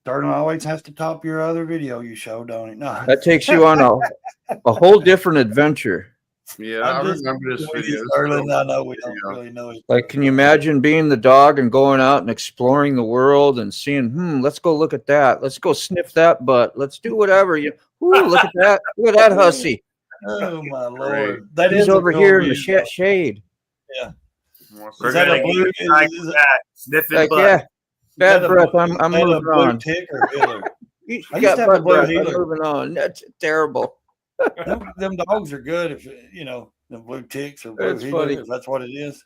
Sterling always has to top your other video you show, don't it? No. That takes you on a whole different adventure. Yeah, I remember this video. Sterling, I know we don't really know it. Like, can you imagine being the dog and going out and exploring the world and seeing, let's go look at that. Let's go sniff that butt. Let's do whatever. Look at that. Look at that hussy. Oh, my Lord. Great. That He's is over here in the shade. Yeah. Is that a blue sniffing like, butt? yeah. Bad breath. I'm moving on. Tick or Hitler? You I used got to have a butt blue breath. I'm Hitler. moving on. That's terrible. them dogs are good if them blue ticks or blue That's funny. Hitler, if that's what it is.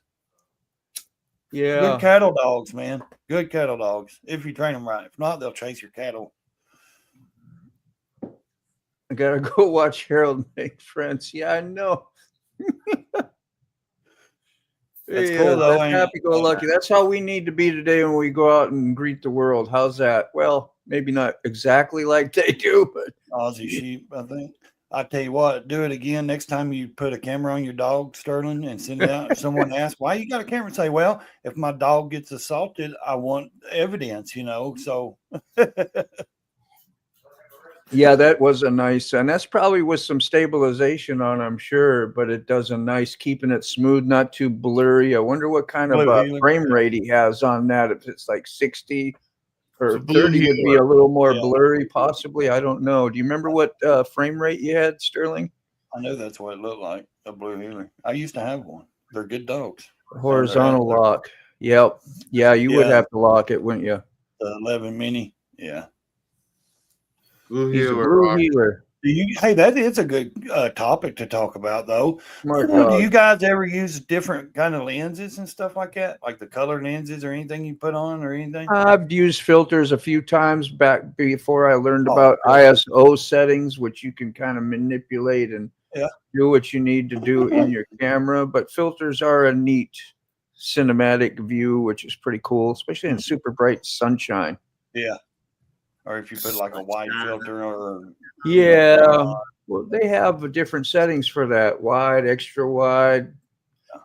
Yeah. Good cattle dogs, man. Good cattle dogs. If you train them right. If not, they'll chase your cattle. I gotta go watch Harold make friends. Yeah, I know. That's cool, though, That's ain't it? happy-go-lucky. That's how we need to be today when we go out and greet the world. How's that? Well, maybe not exactly like they do, but Aussie sheep, I think. I tell you what, do it again next time you put a camera on your dog, Sterling, and send it out. If someone asks why you got a camera, say, well, if my dog gets assaulted, I want evidence, So yeah, that was a nice, and that's probably with some stabilization on, I'm sure, but it does a nice keeping it smooth, not too blurry. I wonder what kind of Blue healer. frame rate he has on that. If it's like 60 or It's a blue 30 would be healer. a little more Yeah. blurry, possibly. I don't know. Do you remember what frame rate you had, Sterling? I know that's what it looked like, a blue healer. I used to have one. They're good dogs. Horizontal they're- lock. Yep. Yeah, you would Yeah. have to lock it, wouldn't you? The 11 mini. Yeah. Blue He's a healer. blue rock. healer. Hey, that is a good topic to talk about, though. Smart Do dog. you guys ever use different kind of lenses and stuff like that, like the color lenses or anything you put on or anything? I've used filters a few times back before I learned Oh, about cool. ISO settings, which you can kind of manipulate and Yeah. do what you need to do in your camera. But filters are a neat cinematic view, which is pretty cool, especially in super bright sunshine. Yeah. Or if you put like a white filter or Yeah. Well, they have different settings for that: wide, extra wide.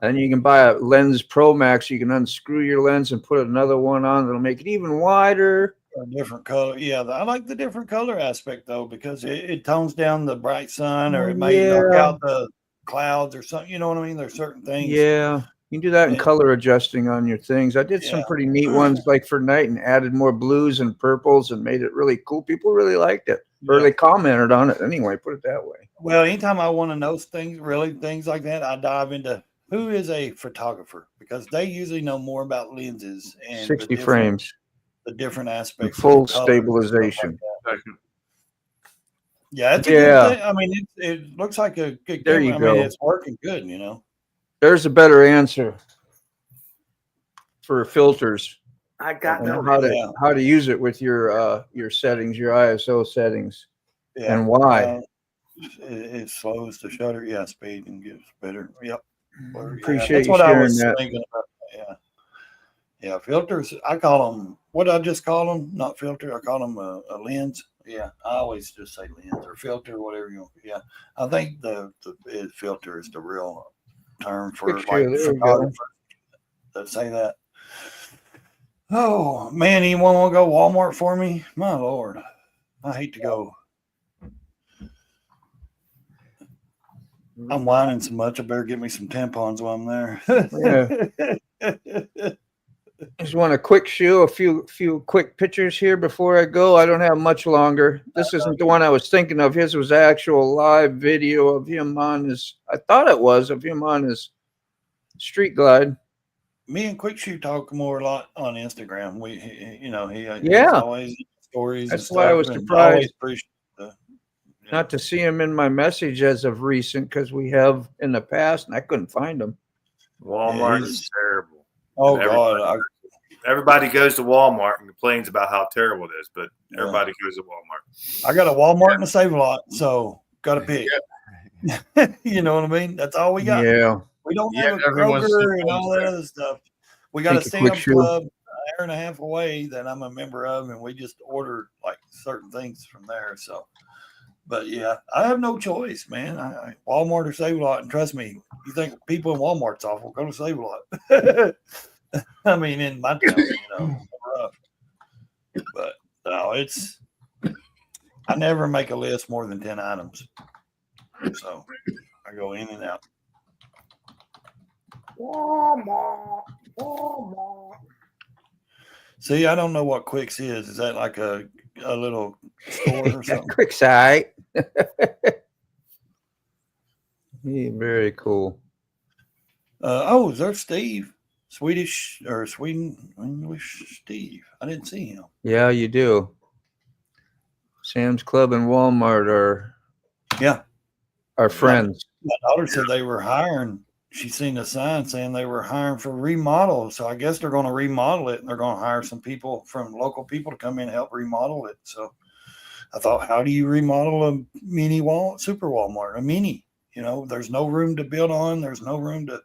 And you can buy a Lens Pro Max. You can unscrew your lens and put another one on that'll make it even wider. a different color. Yeah, I like the different color aspect though because it tones down the bright sun or it may knock Yeah. out the clouds or something. You know what I mean? There's certain things. Yeah. You can do that in Yeah. color adjusting on your things. I did some Yeah. pretty neat ones like for night and added more blues and purples and made it really cool. People really liked it. Or Yeah. they commented on it anyway, put it that way. Well, anytime I want to know things, really things like that, I dive into who is a photographer because they usually know more about lenses and 60 frames, the different aspects, of full the color and stuff like stabilization. that. Yeah, it's a Yeah. good thing. I mean, it looks like a good There camera. you I mean, go. it's working good. There's a better answer for filters I got and no. how to use it with your settings, your ISO settings, Yeah. and why. It slows the shutter, speed and gets better. Yep. Appreciate That's you what I sharing was that. thinking about. Yeah, filters. I call them. What did I just call them? Not filter. I call them a lens. Yeah, I always just say lens or filter, whatever you want. Yeah, I think the filter is the real term for Picture, like there you go. photographers that say that. Oh man, anyone want to go Walmart for me? My lord, I hate to go. I'm whining so much. I better get me some tampons while I'm there. Just want a quick show, a few quick pictures here before I go. I don't have much longer. This isn't the one I was thinking of. His was actual live video of him on his, I thought it was, of him on his street glide. Me and Quick Shoe talk more a lot on Instagram. He's Yeah. always stories. That's and why I stuff, was and surprised. always appreciate Not to see him in my message as of recent because we have in the past and I couldn't find him. Walmart Yeah, is terrible. Oh And God, Everybody goes to Walmart and complains about how terrible it is, but everybody goes to Walmart. I got a Walmart and a Save a Lot, so got to pick. You know what I mean? That's all we got. Yeah. We don't Yeah, have a everyone's Kroger and still all that other stuff. We got a Take a quick Sam's shoe. Club an hour and a half away that I'm a member of, and we just order like certain things from there. So, but yeah, I have no choice, man. Walmart or Save a Lot, and trust me, you think people in Walmart's awful, go to Save a Lot. I mean, in my town, rough. But no, I never make a list more than 10 items. So I go in and out. Walmart. See, I don't know what Quicks is. Is that like a little store or something? Quick site. Very cool. Oh, there's Steve. Swedish or Sweden English Steve. I didn't see him. Yeah, you do. Sam's Club and Walmart are Yeah. friends. My daughter said they were hiring she seen a sign saying they were hiring for remodel. So I guess they're going to remodel it, and they're going to hire some people from local people to come in and help remodel it. So I thought, how do you remodel a mini super Walmart, a mini? You know, there's no room to build on. There's no room to.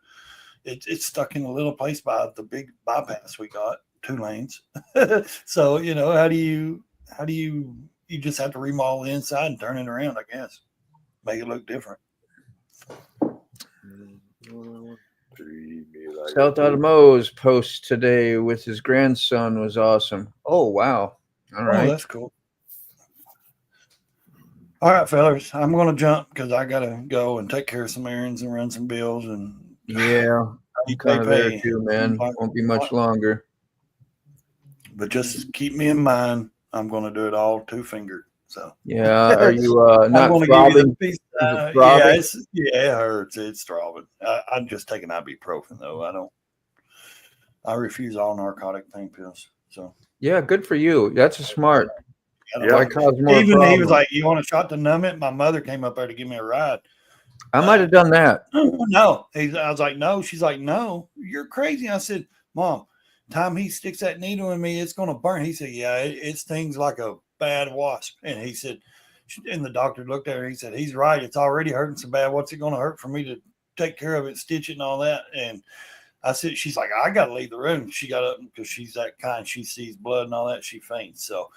It's stuck in a little place by the big bypass we got, 2 lanes. So you know, how do you you just have to remodel the inside and turn it around, I guess, make it look different. South Automo's post today with his grandson was awesome. Oh wow! All right, Oh, that's cool. All right, fellas, I'm going to jump because I got to go and take care of some errands and run some bills. And yeah, I'm kind of there too, man. Won't be much longer. But just keep me in mind. I'm going to do it all 2-fingered. So yeah, are you not throbbing? Yeah, it hurts. It's throbbing. I'm just taking ibuprofen though. I refuse all narcotic pain pills. So yeah, good for you. That's a smart. Yeah, Even he was like, "You want a shot to numb it?" My mother came up there to give me a ride. I might have done that. No, I was like, "No." She's like, "No, you're crazy." I said, "Mom, time he sticks that needle in me, it's gonna burn." He said, "Yeah, it stings like a bad wasp." And he said, and the doctor looked at her. And he said, "He's right. It's already hurting so bad. What's it gonna hurt for me to take care of it, stitch it, and all that?" And I said, "She's like, I gotta leave the room." She got up because she's that kind. She sees blood and all that. She faints. So.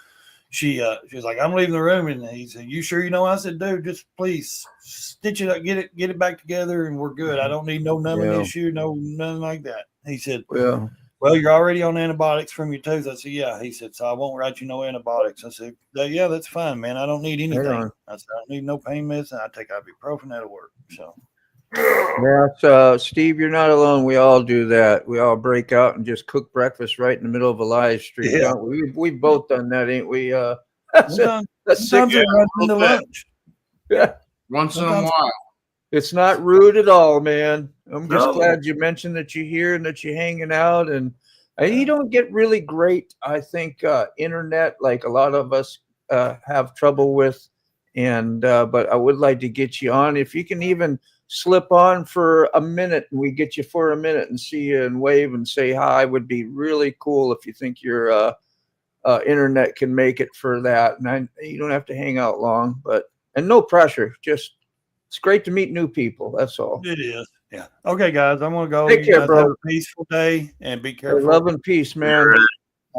She was like, "I'm leaving the room," and he said, "You sure you know?" I said, "Dude, just please stitch it up, get it back together, and we're good. I don't need no numbing issue, nothing like that." He said, "Well, you're already on antibiotics from your tooth." I said, "Yeah." He said, "So I won't write you no antibiotics." I said, "Yeah, that's fine, man. I don't need anything." I said, "I don't need no pain medicine. I take ibuprofen, that'll work." So. Yeah, Steve, you're not alone. We all do that. We all break out and just cook breakfast right in the middle of a live stream. Yeah. We've both done that, ain't we? Sometimes I run into lunch. Yeah. Once in a while. It's not rude at all, man. I'm just glad you mentioned that you're here and that you're hanging out. And you don't get really great, I think, internet like a lot of us have trouble with. And but I would like to get you on. If you can even slip on for a minute and we get you for a minute and see you and wave and say hi, would be really cool if you think your internet can make it for that. And you don't have to hang out long, and no pressure. Just it's great to meet new people. That's all. It is. Yeah. Okay, guys, I'm gonna go. Take care, bro. Have a peaceful day and be careful. Love and peace, man.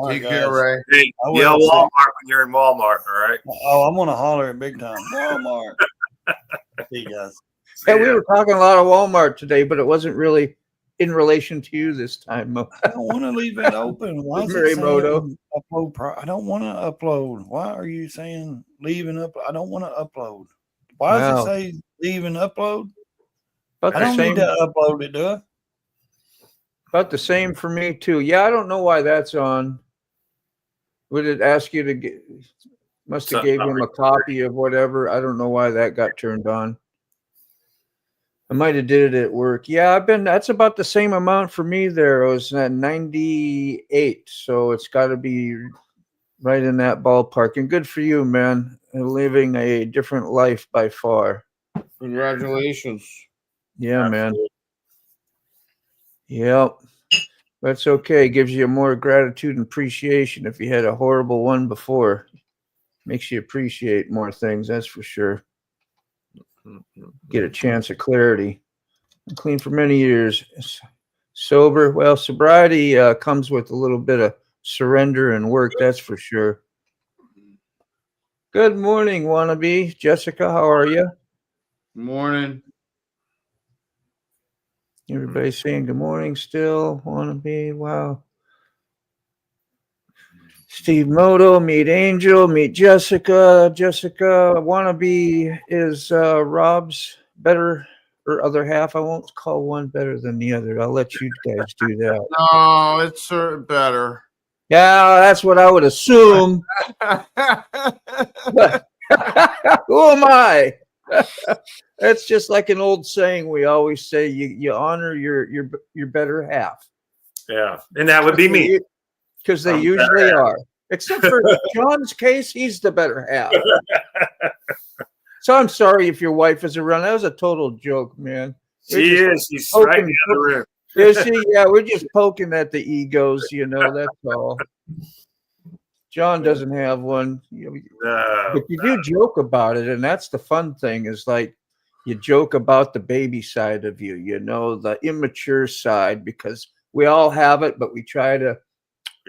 Take care, Ray. Hey, yell Walmart when you're in Walmart. All right. Oh, I'm gonna holler at big time. Walmart. See you guys. Hey, we were talking a lot of Walmart today, but it wasn't really in relation to you this time. I don't want to leave it open. Why is it saying upload? I don't want to upload. Why are you saying leave and upload? I don't want to upload. Why does it say leave and upload? I don't need to upload it, do I? About the same for me too. Yeah, I don't know why that's on. Would it ask you to get? Must have gave him a copy of whatever. I don't know why that got turned on. I might have did it at work. Yeah, that's about the same amount for me there. It was at 98. So it's got to be right in that ballpark. And good for you, man. Living a different life by far. Congratulations. Yeah, man. Yep. That's okay. Gives you more gratitude and appreciation if you had a horrible one before. Makes you appreciate more things, that's for sure. Get a chance of clarity. I'm clean for many years. Sober. Well, sobriety comes with a little bit of surrender and work, that's for sure. Good morning, wannabe. Jessica, how are you? Morning. Everybody's saying good morning still. Wannabe. Wow. Steve Moto, meet Angel, meet Jessica. Jessica, wannabe is Rob's better or other half. I won't call one better than the other. I'll let you guys do that. No, it's better. Yeah, that's what I would assume. Who am I? That's just like an old saying we always say: you honor your better half. Yeah, and that would be me. Because they usually are. Except for John's case, he's the better half. So I'm sorry if your wife is around. That was a total joke, man. She is. She's right in the other room. Is she? Yeah, we're just poking at the egos, that's all. John doesn't have one. But you do joke about it, and that's the fun thing is like you joke about the baby side of you, the immature side, because we all have it, but we try to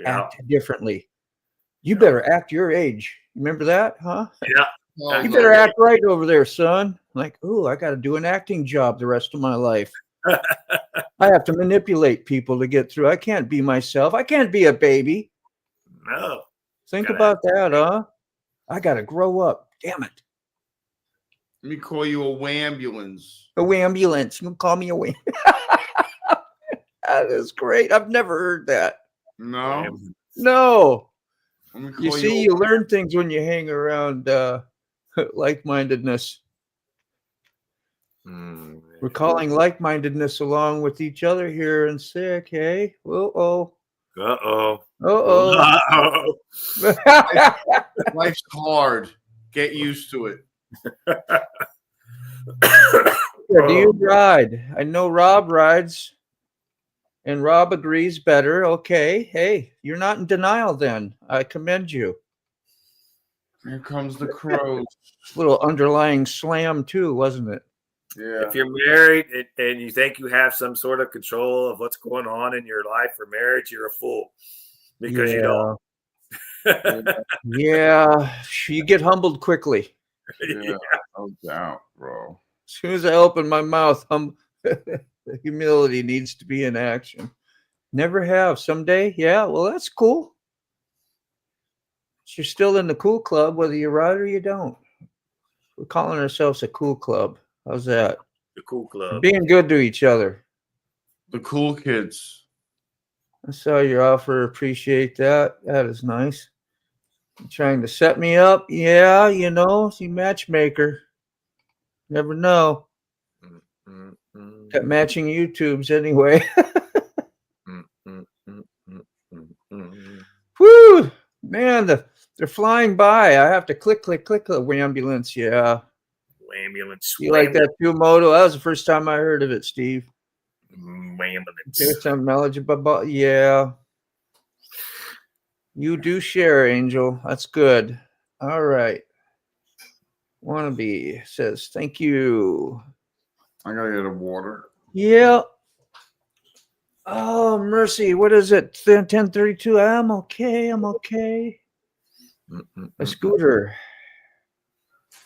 act differently. You better act your age. Remember that, huh? Yeah. You better act right over there, son. Like, oh, I got to do an acting job the rest of my life. I have to manipulate people to get through. I can't be myself. I can't be a baby. No. Think about that, huh? I got to grow up. Damn it. Let me call you a wambulance. A wambulance. You call me a wham. That is great. I've never heard that. No. No. You see, you learn things when you hang around like-mindedness. We're calling like-mindedness along with each other here in sick, hey? Uh-oh. Uh-oh. Uh-oh. Life's hard. Get used to it. Do you ride? I know Rob rides, and Rob agrees better. Okay. Hey, you're not in denial then. I commend you. Here comes the crows. Little underlying slam too, wasn't it? Yeah. If you're married and you think you have some sort of control of what's going on in your life for marriage, you're a fool because you don't. Yeah, you get humbled quickly. Yeah, no doubt, bro. As soon as I open my mouth, the humility needs to be in action. Never have. Someday, yeah, well, that's cool. You're still in the cool club, whether you ride or you don't. We're calling ourselves a cool club. How's that? The cool club. Being good to each other. The cool kids. I saw your offer. Appreciate that. That is nice. You're trying to set me up. Yeah, see, matchmaker. Never know. Got matching YouTubes anyway. Woo! Man, they're flying by. I have to click the ambulance. Yeah. Ambulance. You like that too, Moto? That was the first time I heard of it, Steve. Ambulance. There's some knowledgeable. Yeah. You do share, Angel. That's good. All right. Wannabe says, thank you. I gotta get a water. Yeah. Oh, mercy. What is it? 10:32. I'm okay. A scooter.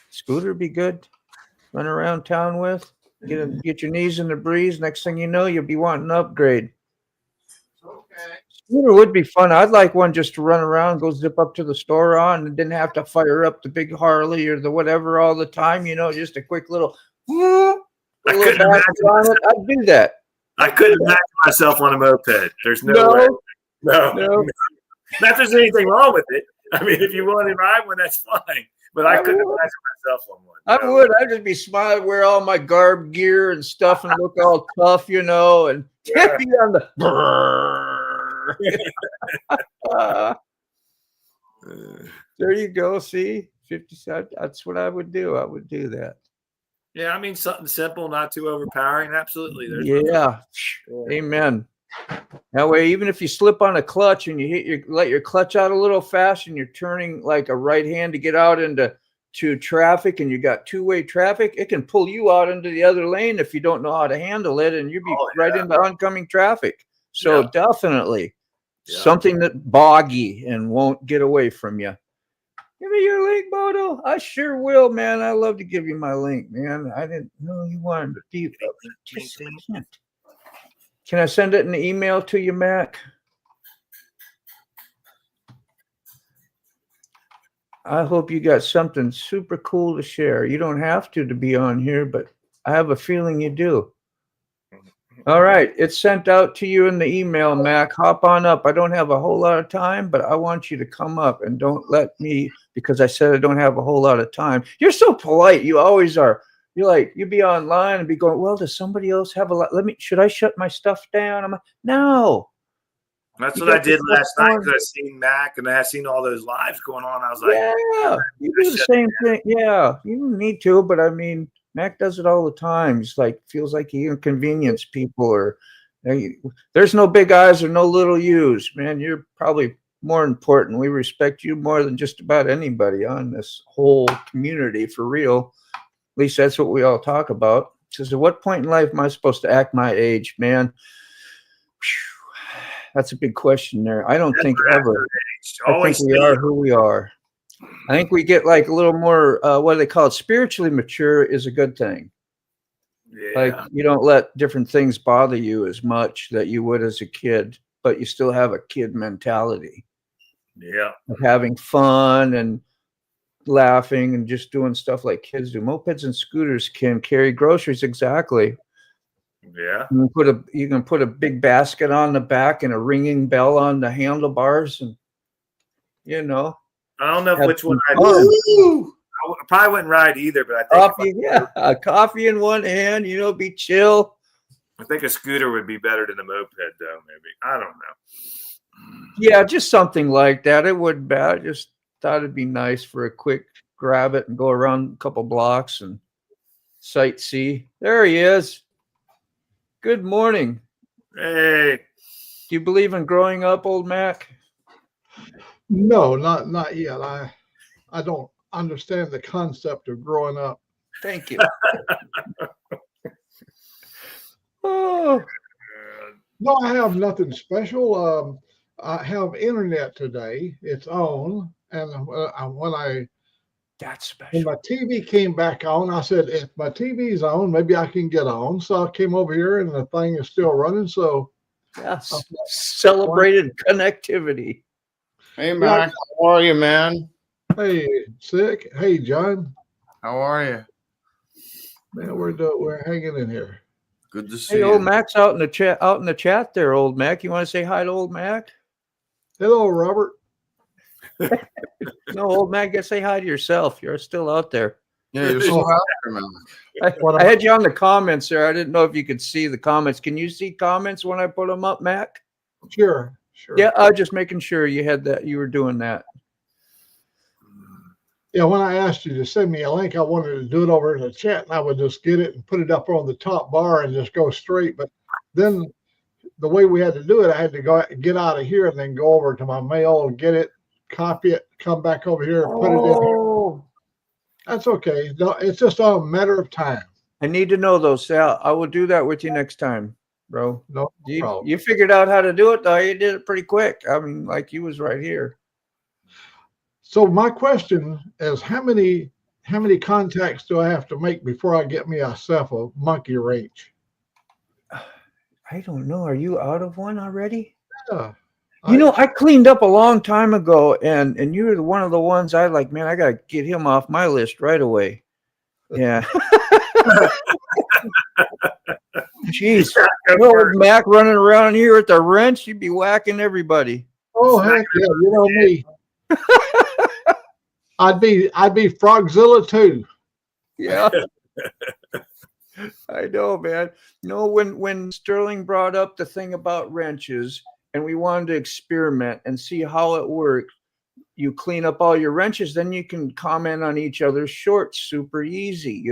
Scooter be good. Run around town with. Get your knees in the breeze. Next thing you know, you'll be wanting an upgrade. Okay. Scooter would be fun. I'd like one just to run around, go zip up to the store on, and didn't have to fire up the big Harley or the whatever all the time. Just a quick little. I couldn't imagine. I'd do that. I couldn't imagine myself on a moped. There's no way. No. Not if there's anything wrong with it. I mean, if you want to ride one, that's fine. But I couldn't imagine myself on one. I would. I'd just be smiling, wear all my garb gear and stuff, and look all tough, and be on the. There you go. See, 50. That's what I would do. I would do that. Yeah, I mean something simple, not too overpowering. Absolutely. Yeah. Amen. That way, even if you slip on a clutch and you let your clutch out a little fast, and you're turning like a right hand to get out into traffic, and you got two-way traffic, it can pull you out into the other lane if you don't know how to handle it, and you'd be right into oncoming traffic. So definitely something that boggy and won't get away from you. Give me your link, Moto. I sure will, man. I love to give you my link, man. I didn't know you wanted to do that. Can I send it in the email to you, Mac? I hope you got something super cool to share. You don't have to be on here, but I have a feeling you do. All right. It's sent out to you in the email, Mac. Hop on up. I don't have a whole lot of time, but I want you to come up, and don't let me, because I said I don't have a whole lot of time. You're so polite. You always are. You're like, you'd be online and be going, well, does somebody else have a lot? Should I shut my stuff down? I'm like, no. That's what I did last night, because I seen Mac and I seen all those lives going on. I was like, yeah, you do the same thing. Yeah, you don't need to, but I mean, Mac does it all the time. He's like, feels like he inconvenienced people, or there's no big I's or no little U's, man. You're probably more important. We respect you more than just about anybody on this whole community, for real. At least that's what we all talk about. Says, at what point in life am I supposed to act my age, man? That's a big question there. I don't think ever. I think we are who we are. I think we get like a little more, what do they call it? Spiritually mature is a good thing. Yeah. Like you don't let different things bother you as much that you would as a kid, but you still have a kid mentality. Yeah. Of having fun and laughing and just doing stuff like kids do. Mopeds and scooters can carry groceries. Exactly. Yeah. You can put a big basket on the back and a ringing bell on the handlebars, and I don't know which one I probably wouldn't ride either, but I think a coffee in one hand, be chill. I think a scooter would be better than a moped, though. Maybe, I don't know. Yeah, just something like that. It would be. I just thought it'd be nice for a quick grab it and go around a couple blocks and sightsee. There he is. Good morning. Hey. Do you believe in growing up, old Mac? No, not yet. I don't understand the concept of growing up. Thank you. Oh. No, I have nothing special. I have internet today. It's on, and that's special. When my TV came back on, I said, if my TV's on, maybe I can get on. So I came over here, and the thing is still running. So yes, celebrated connectivity. Hey, Mac, how are you, man? Hey, sick. Hey, John. How are you? Man, we're hanging in here. Good to see you. Hey, old Mac's out in the chat there, old Mac. You want to say hi to old Mac? Hello, Robert. No, old Mac, gotta say hi to yourself. You're still out there. Yeah, you're still out there, man. I had you on the comments there. I didn't know if you could see the comments. Can you see comments when I put them up, Mac? Sure. Yeah, I was just making sure you had that. You were doing that. Yeah, when I asked you to send me a link, I wanted to do it over in the chat, and I would just get it and put it up on the top bar and just go straight. But then the way we had to do it, I had to get out of here and then go over to my mail and get it, copy it, come back over here and put it in here. That's okay. No, it's just a matter of time. I need to know those, Sal. I will do that with you next time, bro. No problem. You figured out how to do it, though. You did it pretty quick. I mean, like you was right here. So my question is, how many contacts do I have to make before I get myself a monkey wrench? I don't know. Are you out of one already? Yeah. I cleaned up a long time ago, and you were one of the ones I like, man, I got to get him off my list right away. Yeah. Jeez. Old Mac running around here with the wrench, you'd be whacking everybody. Oh, heck yeah. You know me. I'd be Frogzilla too. Yeah. I know, man. When Sterling brought up the thing about wrenches and we wanted to experiment and see how it worked, you clean up all your wrenches, then you can comment on each other's shorts super easy,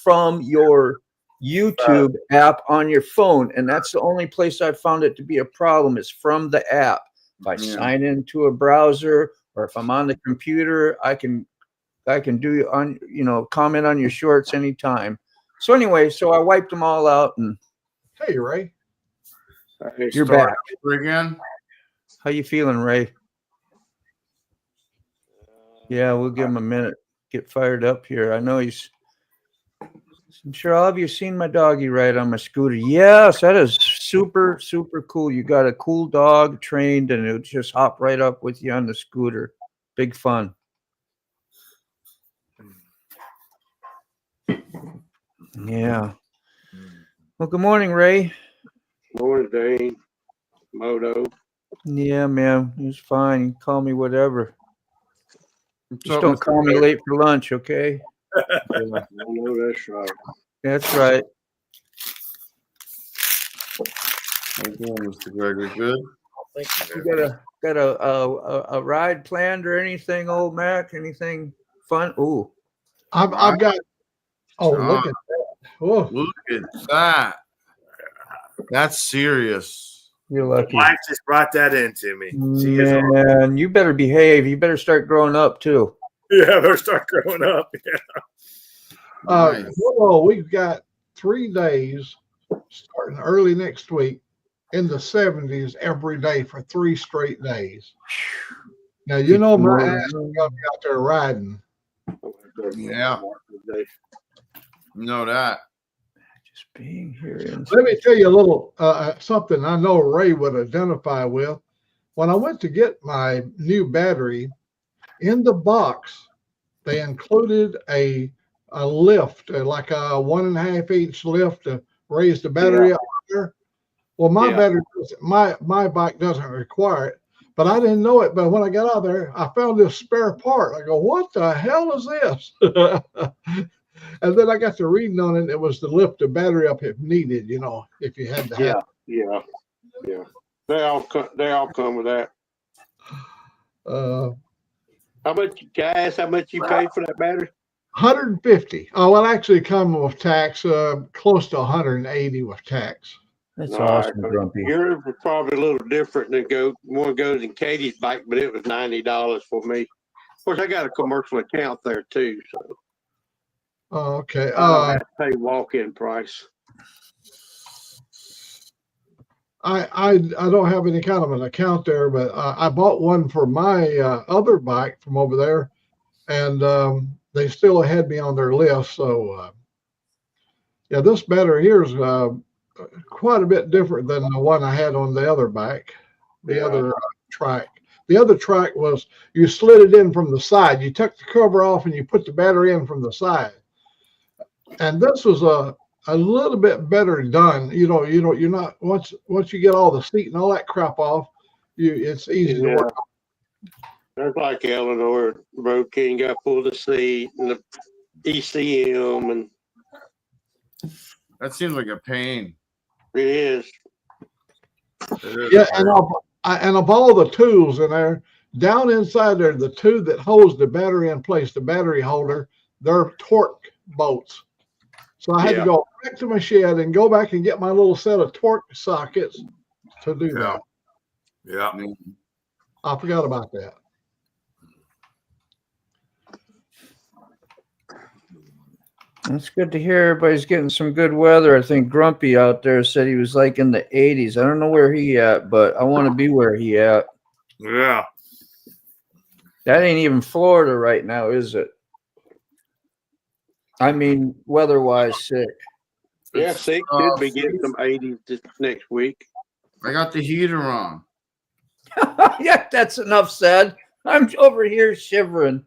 from your YouTube app on your phone. And that's the only place I've found it to be a problem is from the app. If I sign into a browser or if I'm on the computer, I can do comment on your shorts anytime. So anyway, I wiped them all out and hey, Ray. You're back again. How you feeling, Ray? Yeah, we'll give him a minute. Get fired up here. I know I'm sure all of you seen my doggy ride on my scooter. Yes, that is super, super cool. You got a cool dog trained and it'll just hop right up with you on the scooter. Big fun. Yeah. Well, good morning, Ray. Morning, Dane. Moto. Yeah, man. It's fine. You can call me whatever. Just don't call me late for lunch, okay? Yeah, I know that's right. That's right. How you doing, Mr. Gregory? Good. You got a ride planned or anything, old Mac? Anything fun? Ooh, I've got Oh, look at that. Whoa. Look at that. That's serious. You're My lucky. wife just brought that into me. She is. Man, you better behave. You better start growing up too. Yeah, they'll start growing up. Yeah. Nice. Well, we've got 3 days starting early next week in the 70s every day for 3 straight days. Now, you know, my ass is going to be out there riding. Yeah. Know that. Just being here. Let me tell you a little something I know Ray would identify with. When I went to get my new battery, in the box, they included a lift, like a 1.5 inch lift to raise the battery up there. Well, my battery, my bike doesn't require it, but I didn't know it. But when I got out there, I found this spare part. I go, what the hell is this? And then I got to reading on it. It was to lift the battery up if needed, you know, if you had to have. Yeah. They all come with that. How much, guys? How much you paid for that battery? 150. Oh, well, actually come with tax, close to 180 with tax. That's All awesome, right, Grumpy. yours was probably a little different than one goes in Katie's bike, but it was $90 for me. Of course, I got a commercial account there too, so Oh, okay. I don't have to pay walk-in price. I don't have any kind of an account there, but I bought one for my other bike from over there, and they still had me on their list. So, yeah, this battery here is quite a bit different than the one I had on the other bike, the other track. The other track was you slid it in from the side. You took the cover off and you put the battery in from the side. And this was a little bit better done. You're not once you get all the seat and all that crap off, it's easy to work. That's like Eleanor Road King got pulled the seat and the ECM, and That seems like a pain. it is. Yeah, and of all the tools in there, down inside there, the two that holds the battery in place, the battery holder, they're torque bolts. So I had to go back to my shed and go back and get my little set of torque sockets to do that. Yeah. I forgot about that. It's good to hear everybody's getting some good weather. I think Grumpy out there said he was like in the 80s. I don't know where he at, but I want to be where he at. Yeah. That ain't even Florida right now, is it? I mean, weather-wise, sick. Yeah, Six should be getting some 80s this next week. I got the heater on. Yeah, that's enough said. I'm over here shivering.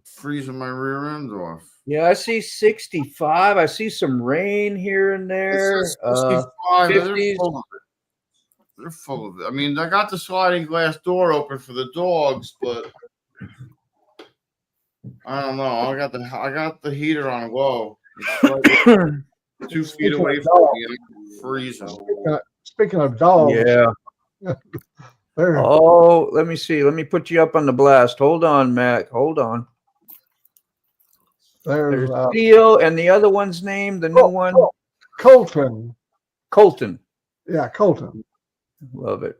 Freezing my rear end off. Yeah, I see 65. I see some rain here and there. 65. 50s. They're full of it. I mean, I got the sliding glass door open for the dogs, but I don't know. I got the heater on low. It's like 2 feet away from me. I'm freezing. Speaking of dogs, Yeah. Oh, let me see. Let me put you up on the blast. Hold on, Mac. Hold on. There's Theo, and the other one's name, the new one? Colton. Colton. Yeah, Colton. Love it.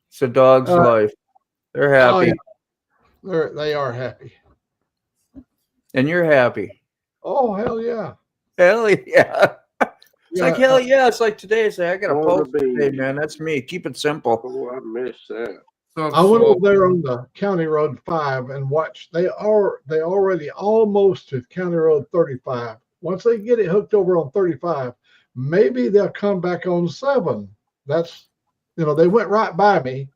It's a dog's life. They're happy. Oh, yeah. They are happy. And you're happy. Oh, hell yeah. Hell yeah. It's Yeah, like, hell yeah. It's like today. It's like, I got a Wanna post be. today, man. That's me. Keep it simple. Oh, I missed that. I went over there on the County Road 5 and watched. They already almost to County Road 35. Once they get it hooked over on 35, maybe they'll come back on 7. That's, they went right by me.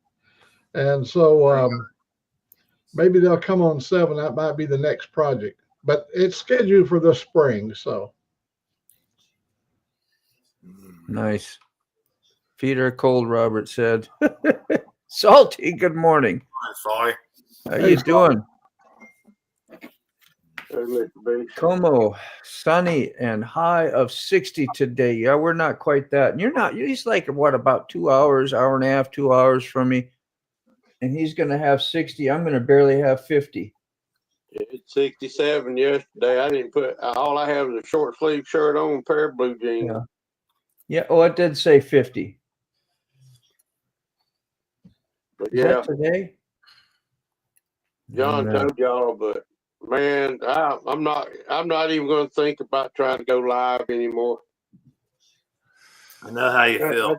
And so maybe they'll come on 7. That might be the next project. But it's scheduled for this spring, so. Nice. Feet are cold, Robert said. Salty, good morning. Sorry. How you doing? Como, sunny and high of 60 today. Yeah, we're not quite that. And he's like, what, about 2 hours, hour and a half, 2 hours from me. And he's going to have 60. I'm going to barely have 50. It's 67 yesterday. I didn't put all I have is a short sleeve shirt on, a pair of blue jeans. Yeah. Yeah. Oh, it did say 50. But Is yeah, that today? John told y'all, but man, I'm not even going to think about trying to go live anymore. I know how you feel.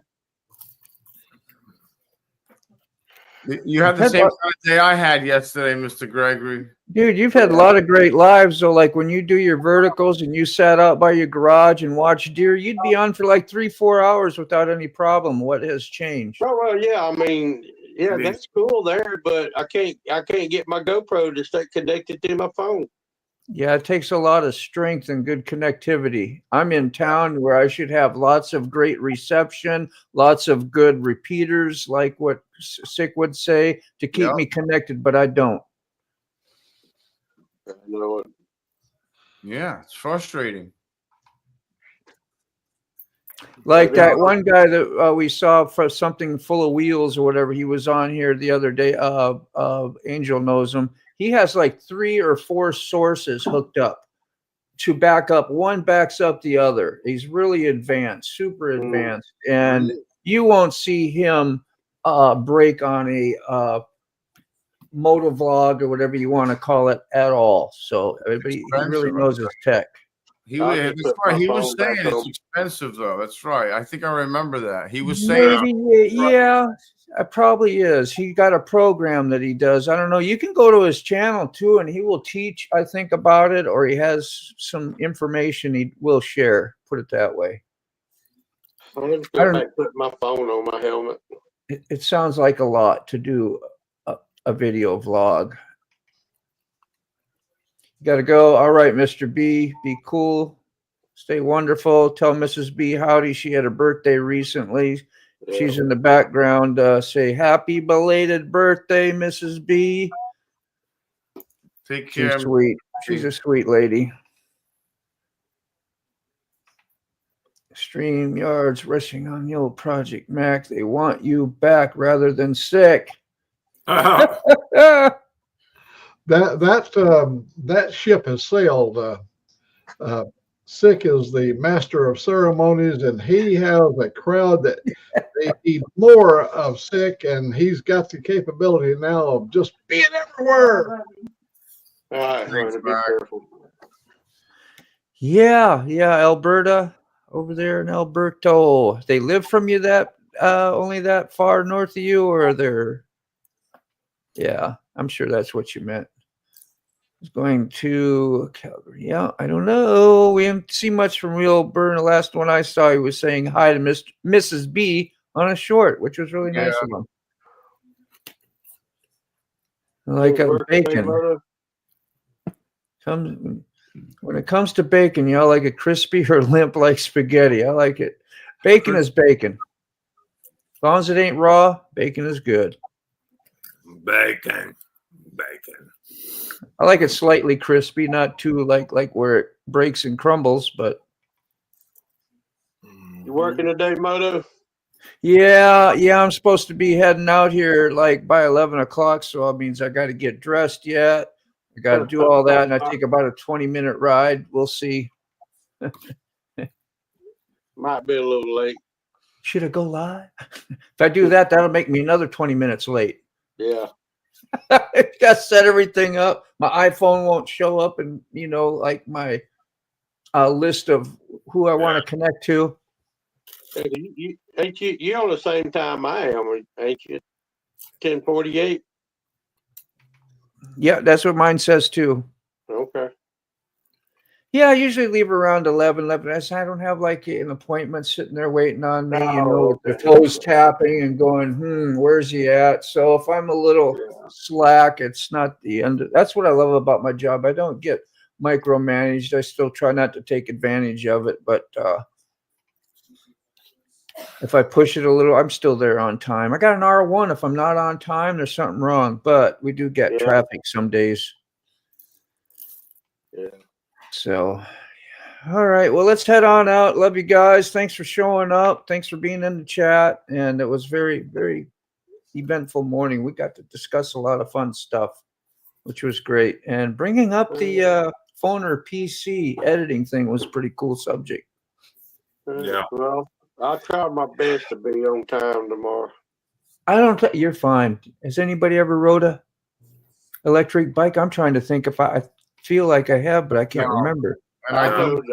You had the same kind of day I had yesterday, Mr. Gregory. Dude, you've had a lot of great lives. So, like when you do your verticals and you sat out by your garage and watched deer, you'd be on for like 3-4 hours without any problem. What has changed? Oh well, yeah. I mean, yeah, that's cool there, but I can't get my GoPro to stay connected to my phone. Yeah, it takes a lot of strength and good connectivity. I'm in town where I should have lots of great reception, lots of good repeaters, like what Sick would say, to keep me connected, but I don't. I know it. Yeah, it's frustrating. Like that one guy that we saw for something full of wheels or whatever. He was on here the other day. Angel knows him. He has like 3 or 4 sources hooked up to back up. One backs up the other. He's really advanced, super advanced, and you won't see him break on a motovlog or whatever you want to call it at all. So everybody, he really knows his tech. He was saying it's expensive, though. That's right. I think I remember that. He was saying maybe, yeah, it probably is. He got a program that he does. I don't know. You can go to his channel too, and he will teach, I think, about it, or he has some information he will share. Put it that way. I'm just going to put my phone on my helmet. It sounds like a lot to do a video vlog. You got to go. All right, Mr. B, be cool. Stay wonderful. Tell Mrs. B howdy. She had a birthday recently. Yeah. She's in the background. Say happy belated birthday, Mrs. B. Take care. She's sweet. She's a sweet lady. StreamYard's rushing on the old Project Mac. They want you back rather than sick. That ship has sailed. Sick is the master of ceremonies, and he has a crowd that they need more of Sick, and he's got the capability now of just being everywhere. All right, be careful. Yeah, Alberta, over there in Alberto. They live from you that only that far north of you, or they're? Yeah, I'm sure that's what you meant. He's going to Calgary. Yeah, I don't know. We haven't seen much from Real Burn. The last one I saw, he was saying hi to Mrs. B on a short, which was really nice of him. Like bacon. When it comes to bacon, y'all like it crispy or limp like spaghetti. I like it. Bacon is bacon. As long as it ain't raw, bacon is good. Bacon. I like it slightly crispy, not too like where it breaks and crumbles, but. You working today, Moto? Yeah, I'm supposed to be heading out here like by 11 o'clock, so that means I got to get dressed yet. I got to do all that, and I take about a 20-minute ride. We'll see. Might be a little late. Should I go live? If I do that, that'll make me another 20 minutes late. Yeah. I got to set everything up. My iPhone won't show up, and like my list of who I want to connect to. Ain't you on the same time I am, ain't you? 10:48. Yeah, that's what mine says too. Okay. Yeah, I usually leave around 11. I don't have like an appointment sitting there waiting on me, with the toes tapping and going, where's he at? So if I'm a little slack, it's not the end. That's what I love about my job. I don't get micromanaged. I still try not to take advantage of it, but if I push it a little, I'm still there on time. I got an R1. If I'm not on time, there's something wrong, but we do get traffic some days. Yeah. So, all right. Well, let's head on out. Love you guys. Thanks for showing up. Thanks for being in the chat. And it was very, very eventful morning. We got to discuss a lot of fun stuff. which was great. And bringing up the phone or PC editing thing was a pretty cool subject. Yeah. Well, I'll try my best to be on time tomorrow. You're fine. Has anybody ever rode a electric bike? I'm trying to think if I feel like I have, but I can't remember. And I do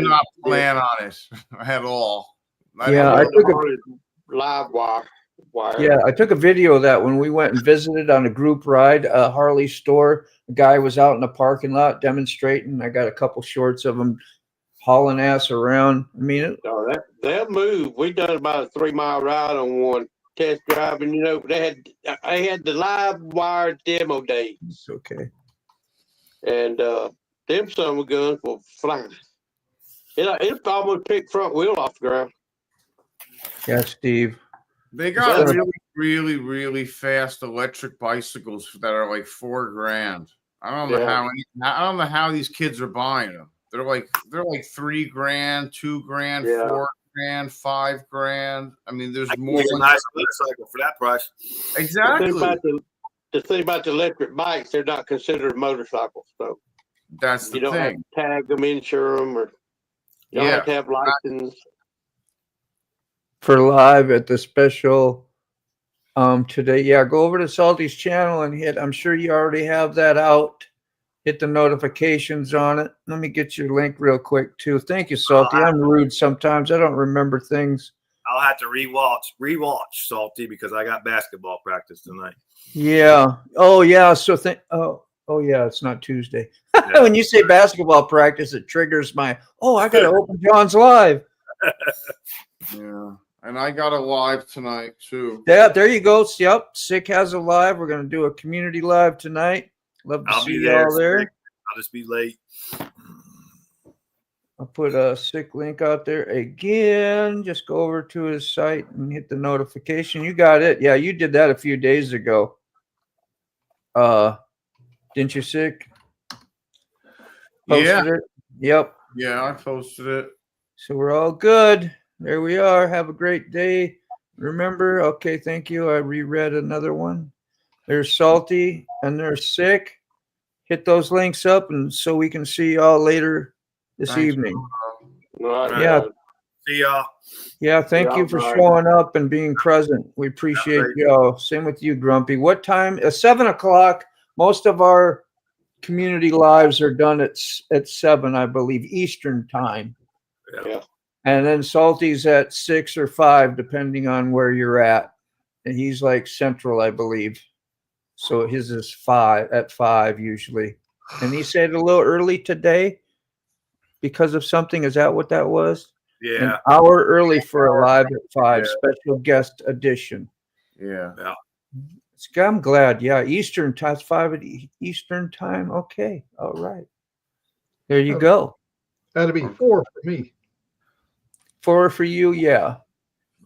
not plan on it at all. I took a live wire. Yeah, I took a video of that when we went and visited on a group ride, a Harley store. A guy was out in the parking lot demonstrating. I got a couple shorts of him hauling ass around. I mean, they'll move. We done about a 3-mile ride on one test drive, and I had the live wire demo days. It's okay. And them son of a guns were flying. It almost picked front wheel off the ground. Yeah, Steve. They got really, really fast electric bicycles that are like $4,000. I don't know how these kids are buying them. They're like $3,000, $2,000, $4,000, $5,000. I mean, there's more. A nice motorcycle for that price. Exactly. The thing about the electric bikes, they're not considered motorcycles. So that's the you don't thing. have to tag them, insure them, or you don't have to have license. For live at the special today. Yeah, go over to Salty's channel and hit. I'm sure you already have that out. Hit the notifications on it. Let me get your link real quick too. Thank you, Salty. I'm rude sometimes. I don't remember things. I'll have to rewatch Salty because I got basketball practice tonight. Yeah. Oh yeah. So oh yeah, it's not Tuesday. Yeah. When you say basketball practice, it triggers my I gotta open John's live. Yeah. And I got a live tonight too. Yeah, there you go. Yep. Sick has a live. We're gonna do a community live tonight. Love to see you all there. I'll just be late. I'll put a Sick link out there again. Just go over to his site and hit the notification. You got it. Yeah, you did that a few days ago. Didn't you, Sick? Posted it? Yep. Yeah, I posted it. So we're all good. There we are. Have a great day. Remember, okay, thank you. I reread another one. There's Salty and there's Sick. Hit those links up and so we can see y'all later this evening. Yeah. See y'all. Yeah, thank you for showing up and being present. We appreciate y'all. Same with you, Grumpy. What time? 7 o'clock. Most of our community lives are done at 7, I believe, Eastern time. Yeah. And then Salty's at 6 or 5, depending on where you're at. And he's like Central, I believe. So his is 5 usually. And he said a little early today because of something. Is that what that was? Yeah. An hour early for a live at 5, special guest edition. Yeah. I'm glad. Yeah, Eastern time. 5 at Eastern time. Okay. All right. There you go. That'd be 4 for me. 4 for you. Yeah.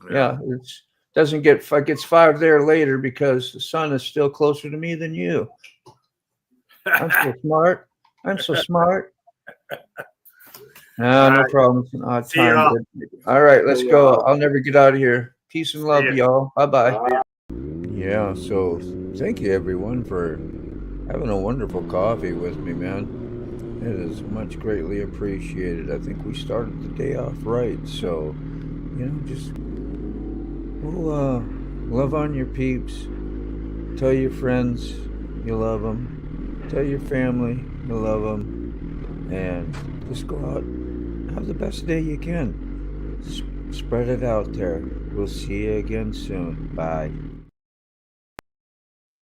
It gets 5 there later because the sun is still closer to me than you. I'm so smart. No problem. It's an odd time. All right, let's go. I'll never get out of here. Peace and love, y'all. Bye-bye. Yeah, so thank you, everyone, for having a wonderful coffee with me, man. It is much greatly appreciated. I think we started the day off right. So, just love on your peeps. Tell your friends you love them. Tell your family you love them. And just go out. Have the best day you can. Spread it out there. We'll see you again soon. Bye.